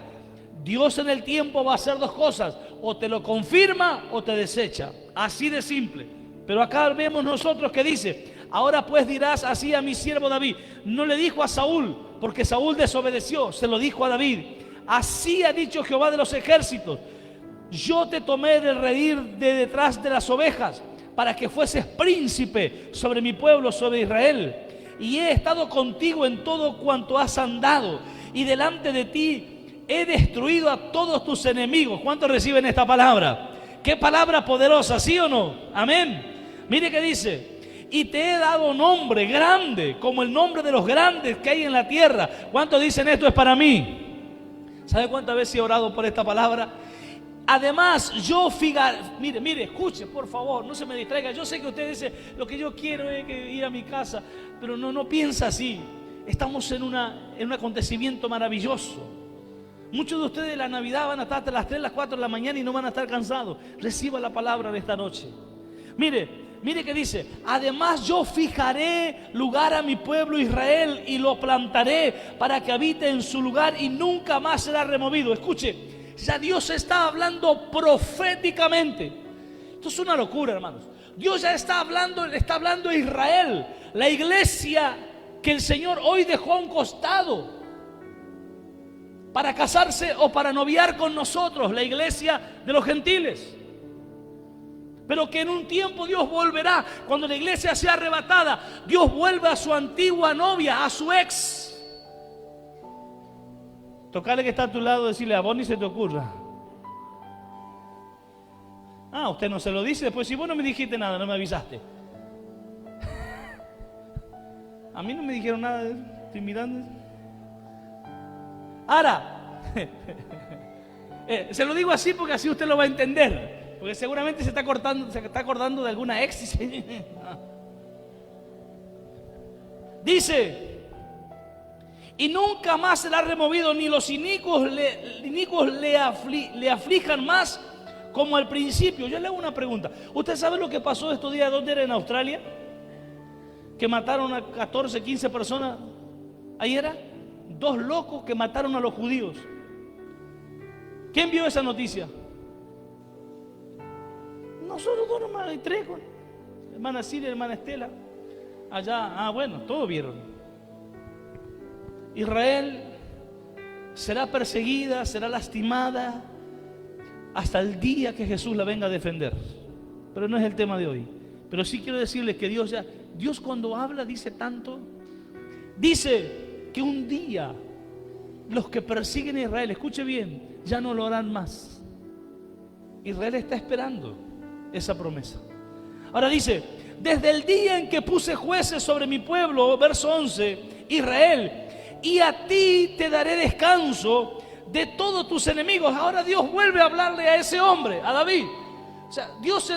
Dios en el tiempo va a hacer dos cosas: o te lo confirma o te desecha. Así de simple. Pero acá vemos nosotros que dice: ahora pues dirás así a mi siervo David. No le dijo a Saúl, porque Saúl desobedeció, se lo dijo a David: así ha dicho Jehová de los ejércitos: yo te tomé del redil de detrás de las ovejas, para que fueses príncipe sobre mi pueblo, sobre Israel. Y he estado contigo en todo cuanto has andado, y delante de ti he destruido a todos tus enemigos. ¿Cuántos reciben esta palabra? Qué palabra poderosa, ¿sí o no? Amén. Mire que dice: y te he dado nombre grande, como el nombre de los grandes que hay en la tierra. ¿Cuántos dicen esto es para mí? ¿Sabe cuántas veces he orado por esta palabra? Además, mire, escuche, por favor, no se me distraiga. Yo sé que usted dice: lo que yo quiero es ir a mi casa, pero no piensa así. Estamos en un acontecimiento maravilloso. Muchos de ustedes de la Navidad van a estar hasta las 3, las 4 de la mañana y no van a estar cansados. Reciba la palabra de esta noche. Mire que dice: además yo fijaré lugar a mi pueblo Israel y lo plantaré para que habite en su lugar y nunca más será removido. Escuche, ya Dios está hablando proféticamente. Esto es una locura, hermanos. Dios ya está hablando a Israel, la iglesia que el Señor hoy dejó a un costado para casarse o para noviar con nosotros, la iglesia de los gentiles. Pero que en un tiempo Dios volverá. Cuando la iglesia sea arrebatada, Dios vuelve a su antigua novia, a su ex. Tocarle que está a tu lado, decirle: a vos ni se te ocurra. Usted no se lo dice. Después, si vos no me dijiste nada, no me avisaste. A mí no me dijeron nada, estoy mirando. Ahora, se lo digo así porque así usted lo va a entender. Porque seguramente se está acordando de alguna ex. Dice: y nunca más será removido, ni los inicuos le aflijan más como al principio. Yo le hago una pregunta. ¿Usted sabe lo que pasó estos días? ¿Dónde era? ¿En Australia? Que mataron a 14, 15 personas. Ahí era 2 locos que mataron a los judíos. ¿Quién vio esa noticia? Nosotros 2 nomás, hay 3, hermana Silvia, hermana Estela. Allá, bueno, todos vieron. Israel será perseguida, será lastimada hasta el día que Jesús la venga a defender. Pero no es el tema de hoy. Pero sí quiero decirles que Dios cuando habla dice tanto. Dice que un día los que persiguen a Israel, escuche bien, ya no lo harán más. Israel está esperando esa promesa. Ahora dice: desde el día en que puse jueces sobre mi pueblo, verso 11, Israel, y a ti te daré descanso de todos tus enemigos. Ahora Dios vuelve a hablarle a ese hombre, a David. O sea, Dios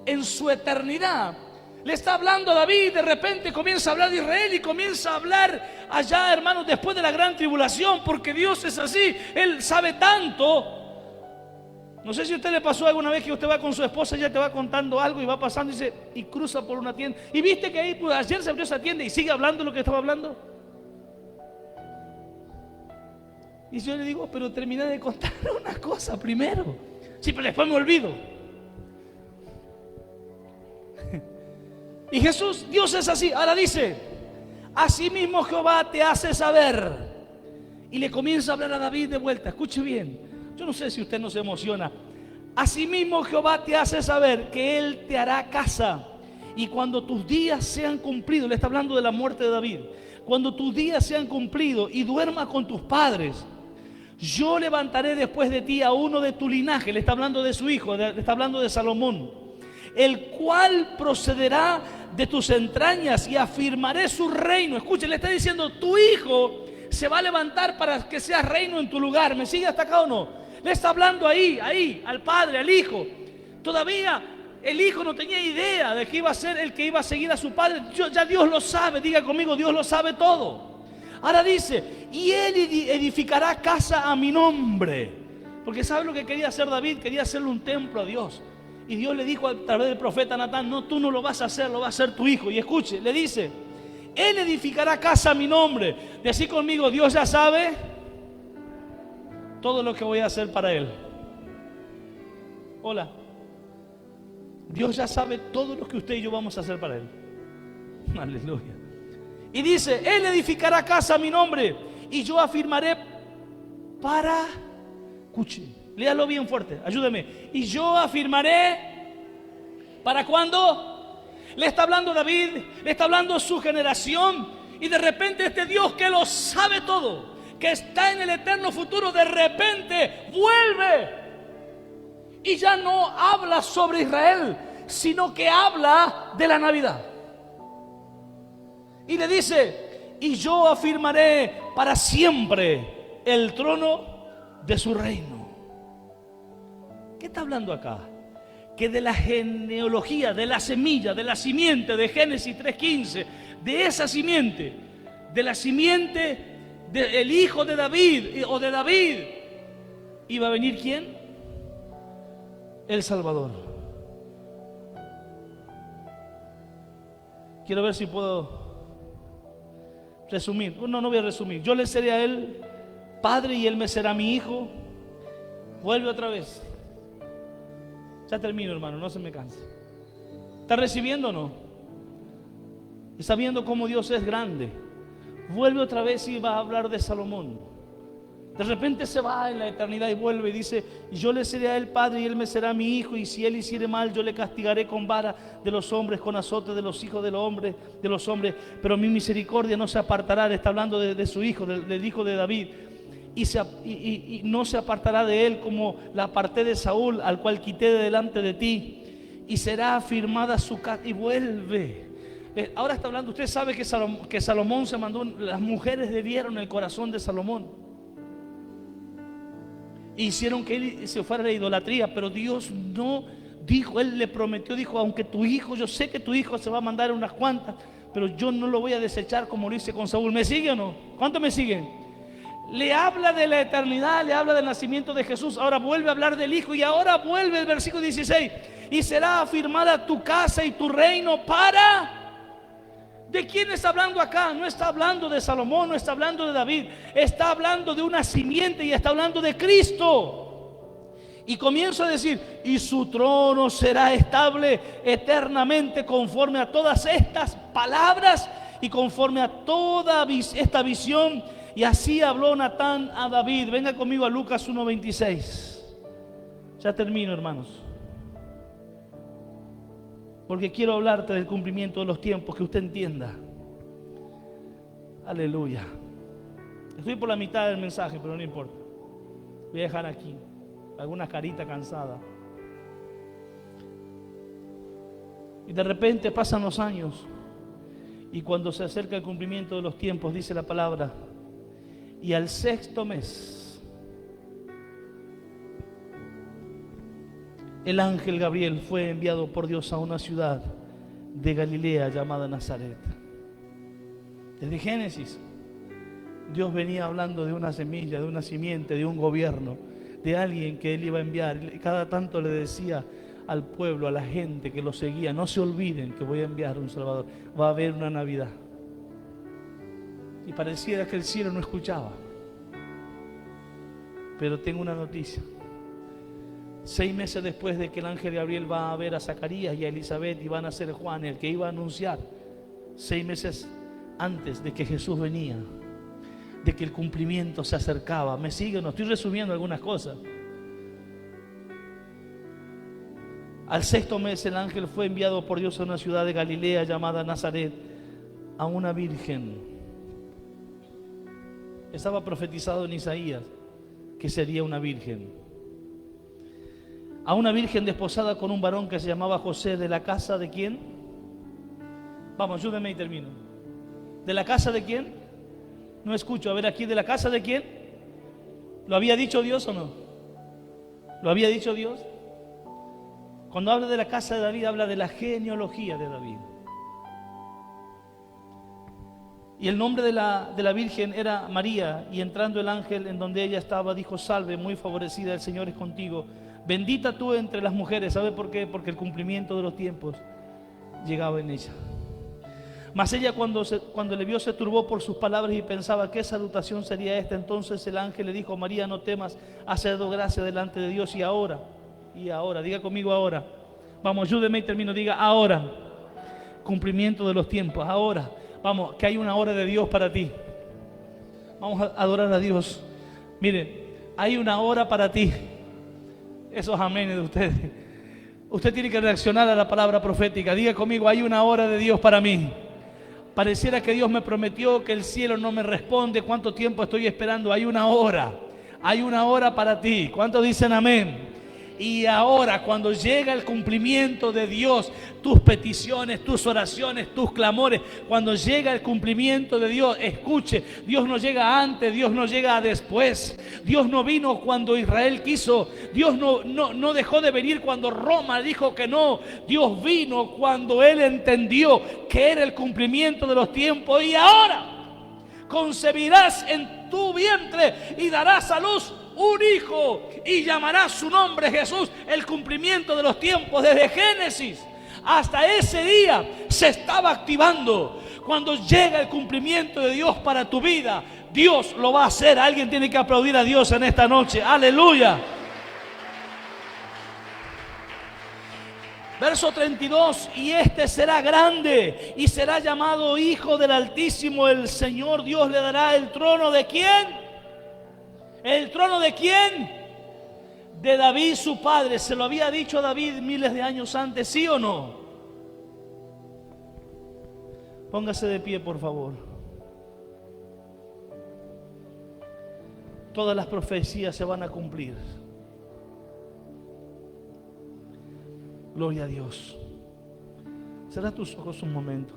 en su eternidad le está hablando a David. De repente comienza a hablar de Israel y comienza a hablar allá, hermanos, después de la gran tribulación, porque Dios es así. Él sabe tanto. No sé si a usted le pasó alguna vez que usted va con su esposa, ella te va contando algo y va pasando y cruza por una tienda. Y viste que ahí, pues, ayer se abrió esa tienda y sigue hablando lo que estaba hablando. Y yo le digo, pero terminé de contar una cosa primero. Sí, pero después me olvido. Y Jesús, Dios es así. Ahora dice, asimismo Jehová te hace saber. Y le comienza a hablar a David de vuelta. Escuche bien. Yo no sé si usted no se emociona. Asimismo Jehová te hace saber que Él te hará casa. Y cuando tus días sean cumplidos, le está hablando de la muerte de David. Cuando tus días sean cumplidos y duermas con tus padres, yo levantaré después de ti a uno de tu linaje. Le está hablando de su hijo, le está hablando de Salomón, el cual procederá de tus entrañas y afirmaré su reino. Escuche, le está diciendo, tu hijo se va a levantar para que seas reino en tu lugar. ¿Me sigue hasta acá o no? Le está hablando ahí, al padre, al hijo. Todavía el hijo no tenía idea de que iba a ser el que iba a seguir a su padre. Ya Dios lo sabe, diga conmigo, Dios lo sabe todo. Ahora dice, y Él edificará casa a mi nombre. Porque ¿sabe lo que quería hacer David? Quería hacerle un templo a Dios. Y Dios le dijo a través del profeta Natán, no, tú no lo vas a hacer, lo va a hacer tu hijo. Y escuche, le dice, Él edificará casa a mi nombre. Decí conmigo, Dios ya sabe todo lo que voy a hacer para Él. Hola. Dios ya sabe todo lo que usted y yo vamos a hacer para Él. Aleluya. Y dice, Él edificará casa a mi nombre y yo afirmaré para... Escuche, léalo bien fuerte, ayúdeme. Y yo afirmaré, ¿para cuándo? Le está hablando David, le está hablando su generación. Y de repente este Dios que lo sabe todo, que está en el eterno futuro, de repente vuelve. Y ya no habla sobre Israel, sino que habla de la Navidad. Y le dice, y yo afirmaré para siempre el trono de su reino. ¿Qué está hablando acá? Que de la genealogía, de la semilla, de la simiente de Génesis 3:15, de esa simiente, de la simiente del hijo de David o de David, iba a venir ¿quién? El Salvador. Quiero ver si puedo resumir. No voy a resumir. Yo le seré a Él padre y Él me será mi hijo. Vuelve otra vez. Ya termino, hermano, no se me canse. ¿Está recibiendo o no? ¿Está viendo cómo Dios es grande? Vuelve otra vez y va a hablar de Salomón. De repente se va en la eternidad y vuelve y dice, yo le seré a Él padre y Él me será mi hijo, y si Él hiciere mal, yo le castigaré con vara de los hombres, con azote de los hijos de los hombres, pero mi misericordia no se apartará. Le está hablando de su hijo, del hijo de David. Y no se apartará de él como la aparté de Saúl, al cual quité de delante de ti, y será afirmada su casa. Y vuelve. Ahora está hablando, usted sabe que Salomón se mandó, las mujeres le dieron el corazón de Salomón. Hicieron que él se fuera a la idolatría, pero Dios no dijo, Él le prometió, dijo, aunque tu hijo, yo sé que tu hijo se va a mandar unas cuantas, pero yo no lo voy a desechar como lo hice con Saúl. ¿Me sigue o no? ¿Cuántos me siguen? Le habla de la eternidad, le habla del nacimiento de Jesús. Ahora vuelve a hablar del hijo, y ahora vuelve el versículo 16, y será afirmada tu casa y tu reino para... ¿De quién está hablando acá? No está hablando de Salomón, no está hablando de David, está hablando de una simiente y está hablando de Cristo. Y comienzo a decir, y su trono será estable eternamente, conforme a todas estas palabras y conforme a toda esta visión. Y así habló Natán a David. Venga conmigo a Lucas 1:26. Ya termino, hermanos, porque quiero hablarte del cumplimiento de los tiempos, que usted entienda. Aleluya. Estoy por la mitad del mensaje, pero no importa. Voy a dejar aquí alguna carita cansada. Y de repente pasan los años, y cuando se acerca el cumplimiento de los tiempos, dice la palabra, y al sexto mes, el ángel Gabriel fue enviado por Dios a una ciudad de Galilea llamada Nazaret. Desde Génesis, Dios venía hablando de una semilla, de una simiente, de un gobierno, de alguien que él iba a enviar. Y cada tanto le decía al pueblo, a la gente que lo seguía: no se olviden que voy a enviar un Salvador, va a haber una Navidad. Y pareciera que el cielo no escuchaba. Pero tengo una noticia. 6 meses después de que el ángel Gabriel va a ver a Zacarías y a Elizabeth y van a ser Juan el que iba a anunciar, 6 meses antes de que Jesús venía, de que el cumplimiento se acercaba. ¿Me siguen? No estoy resumiendo algunas cosas. Al 6º mes el ángel fue enviado por Dios a una ciudad de Galilea llamada Nazaret, a una virgen. Estaba profetizado en Isaías que sería una virgen. A una virgen desposada con un varón que se llamaba José, de la casa de ¿quién? Vamos, ayúdenme y termino. ¿De la casa de quién? No escucho. A ver, aquí, ¿de la casa de quién? ¿Lo había dicho Dios o no? ¿Lo había dicho Dios? Cuando habla de la casa de David, habla de la genealogía de David. Y el nombre de la virgen era María. Y entrando el ángel en donde ella estaba, dijo: salve, muy favorecida, el Señor es contigo. Bendita tú entre las mujeres. ¿Sabe por qué? Porque el cumplimiento de los tiempos llegaba en ella. Mas ella cuando le vio se turbó por sus palabras y pensaba: ¿qué salutación sería esta? Entonces el ángel le dijo: María, no temas, has hallado gracia delante de Dios. Y ahora, diga conmigo ahora. Vamos, ayúdeme y termino. Diga ahora. Cumplimiento de los tiempos, ahora. Vamos, que hay una hora de Dios para ti. Vamos a adorar a Dios. Miren, hay una hora para ti. Esos amenes de ustedes. Usted tiene que reaccionar a la palabra profética. Diga conmigo: hay una hora de Dios para mí. Pareciera que Dios me prometió, que el cielo no me responde. ¿Cuánto tiempo estoy esperando? Hay una hora. Hay una hora para ti. ¿Cuántos dicen amén? Y ahora, cuando llega el cumplimiento de Dios, tus peticiones, tus oraciones, tus clamores, cuando llega el cumplimiento de Dios, escuche, Dios no llega antes, Dios no llega después. Dios no vino cuando Israel quiso. Dios no dejó de venir cuando Roma dijo que no. Dios vino cuando Él entendió que era el cumplimiento de los tiempos. Y ahora concebirás en tu vientre y darás a luz un hijo y llamarás su nombre Jesús. El cumplimiento de los tiempos desde Génesis hasta ese día se estaba activando. Cuando llega el cumplimiento de Dios para tu vida, Dios lo va a hacer. Alguien tiene que aplaudir a Dios en esta noche. Aleluya. Verso 32: y este será grande y será llamado Hijo del Altísimo. El Señor Dios le dará el trono de ¿quién? ¿El trono de quién? De David su padre. Se lo había dicho a David miles de años antes, ¿sí o no? Póngase de pie, por favor. Todas las profecías se van a cumplir. Gloria a Dios. Cierra tus ojos un momento.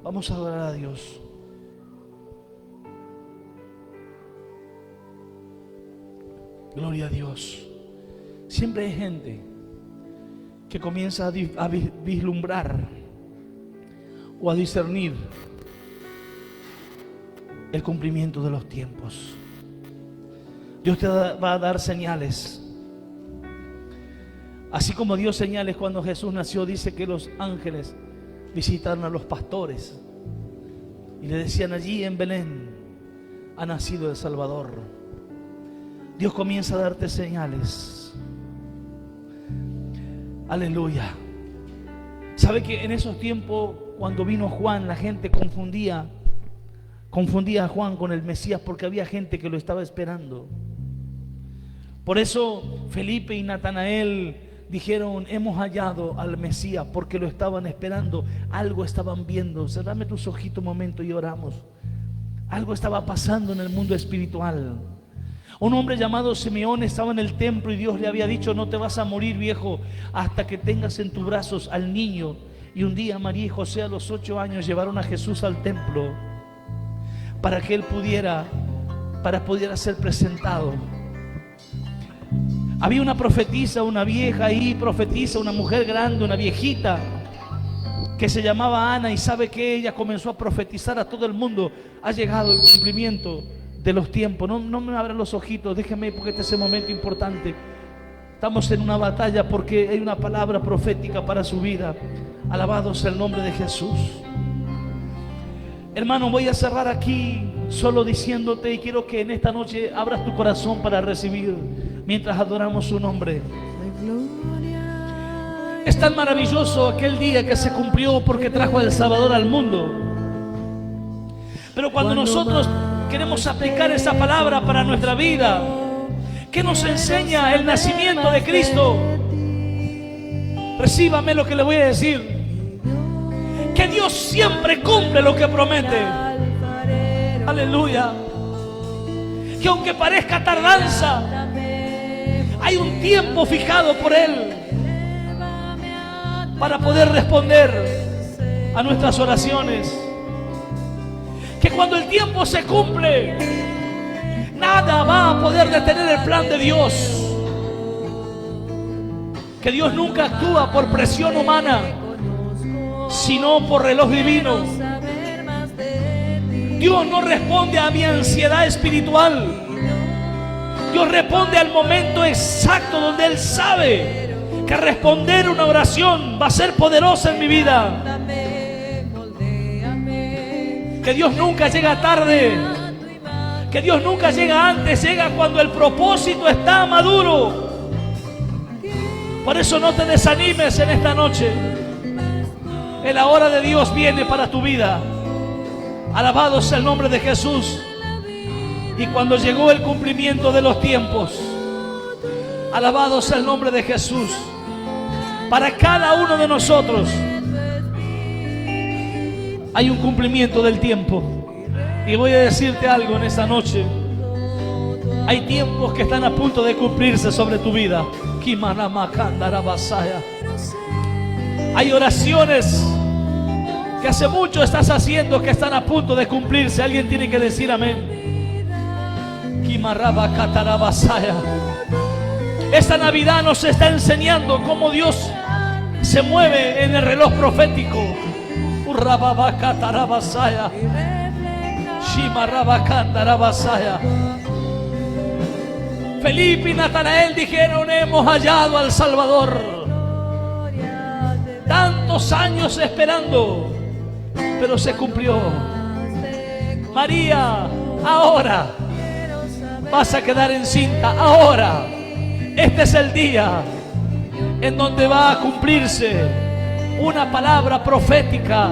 Vamos a adorar a Dios. Gloria a Dios. Siempre hay gente que comienza a vislumbrar o a discernir el cumplimiento de los tiempos. Dios te va a dar señales. Así como dio señales cuando Jesús nació, dice que los ángeles visitaron a los pastores y le decían: allí en Belén ha nacido el Salvador. Dios comienza a darte señales. Aleluya. ¿Sabe que en esos tiempos, cuando vino Juan, la gente confundía a Juan con el Mesías, porque había gente que lo estaba esperando? Por eso Felipe y Natanael dijeron: hemos hallado al Mesías, porque lo estaban esperando. Algo estaban viendo. Cerrame tus ojitos un momento y oramos. Algo estaba pasando en el mundo espiritual. Un hombre llamado Simeón estaba en el templo y Dios le había dicho: no te vas a morir, viejo, hasta que tengas en tus brazos al niño. Y un día María y José, a los 8 años, llevaron a Jesús al templo para que él pudiera ser presentado. Había una profetisa, una vieja ahí, profetisa, una mujer grande, una viejita, que se llamaba Ana. Y sabe que ella comenzó a profetizar a todo el mundo: ha llegado el cumplimiento de los tiempos. No me abran los ojitos, déjeme, porque este es el momento importante. Estamos en una batalla porque hay una palabra profética para su vida. Alabado sea el nombre de Jesús. Hermano, voy a cerrar aquí solo diciéndote, y quiero que en esta noche abras tu corazón para recibir mientras adoramos su nombre. Es tan maravilloso aquel día que se cumplió porque trajo al Salvador al mundo. Pero cuando nosotros queremos aplicar esa palabra para nuestra vida, ¿qué nos enseña el nacimiento de Cristo? Recíbame lo que le voy a decir. Que Dios siempre cumple lo que promete. Aleluya. Que aunque parezca tardanza, hay un tiempo fijado por Él para poder responder a nuestras oraciones. Que cuando el tiempo se cumple, nada va a poder detener el plan de Dios. Que Dios nunca actúa por presión humana, sino por reloj divino. Dios no responde a mi ansiedad espiritual. Dios responde al momento exacto donde Él sabe que responder una oración va a ser poderosa en mi vida. Que Dios nunca llega tarde. Que Dios nunca llega antes, llega cuando el propósito está maduro. Por eso no te desanimes en esta noche. La hora de Dios viene para tu vida. Alabado sea el nombre de Jesús. Y cuando llegó el cumplimiento de los tiempos, alabado sea el nombre de Jesús. Para cada uno de nosotros hay un cumplimiento del tiempo. Y voy a decirte algo en esta noche. Hay tiempos que están a punto de cumplirse sobre tu vida. Hay oraciones que hace mucho estás haciendo que están a punto de cumplirse. Alguien tiene que decir amén. Esta Navidad nos está enseñando cómo Dios se mueve en el reloj profético. Felipe y Natanael dijeron: hemos hallado al Salvador. Tantos años esperando, pero se cumplió. María, ahora vas a quedar encinta. Ahora, este es el día en donde va a cumplirse una palabra profética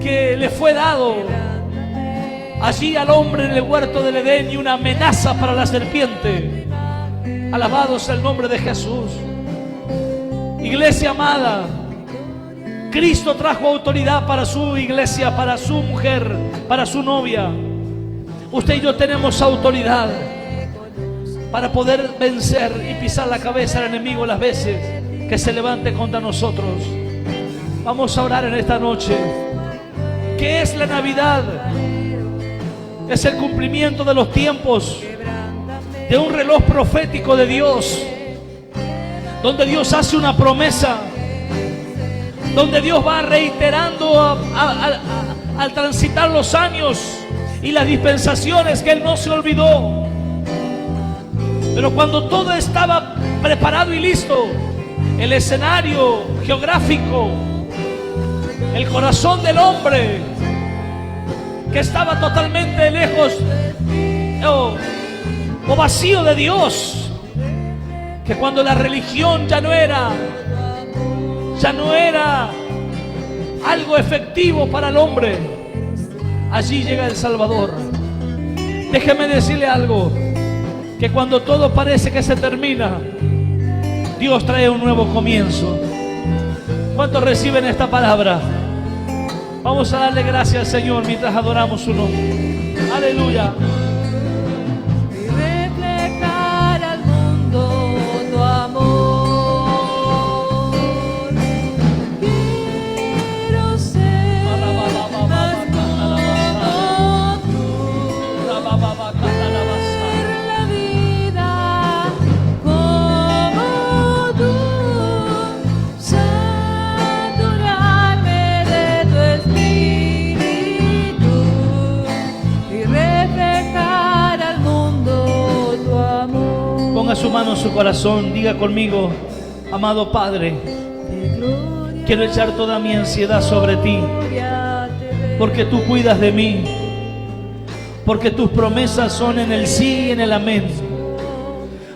que le fue dado allí al hombre en el huerto del Edén, y una amenaza para la serpiente. Alabado sea el nombre de Jesús. Iglesia amada, Cristo trajo autoridad para su iglesia, para su mujer, para su novia. Usted y yo tenemos autoridad para poder vencer y pisar la cabeza al enemigo las veces que se levante contra nosotros. Vamos a orar en esta noche. ¿Qué es la Navidad? Es el cumplimiento de los tiempos, de un reloj profético de Dios, donde Dios hace una promesa, donde Dios va reiterando al transitar los años y las dispensaciones, que Él no se olvidó. Pero cuando todo estaba preparado y listo, el escenario geográfico, el corazón del hombre, que estaba totalmente lejos o vacío de Dios, que cuando la religión ya no era algo efectivo para el hombre, allí llega el Salvador. Déjeme decirle algo, que cuando todo parece que se termina, Dios trae un nuevo comienzo. ¿Cuántos reciben esta palabra? Vamos a darle gracias al Señor mientras adoramos su nombre. Aleluya. Y reflejar al mundo tu amor. Quiero ser más como tú. Ver la vida como tú. Saturarme de tu espíritu y reflejar su mano en su corazón. Diga conmigo: amado Padre, quiero echar toda mi ansiedad sobre ti, porque tú cuidas de mí, porque tus promesas son en el sí y en el amén,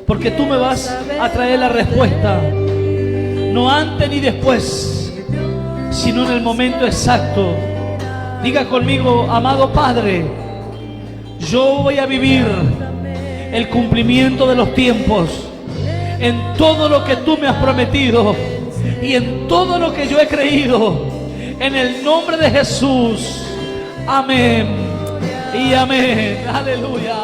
porque tú me vas a traer la respuesta, no antes ni después, sino en el momento exacto. Diga conmigo: amado Padre, yo voy a vivir el cumplimiento de los tiempos en todo lo que tú me has prometido y en todo lo que yo he creído, en el nombre de Jesús. Amén y amén. Aleluya.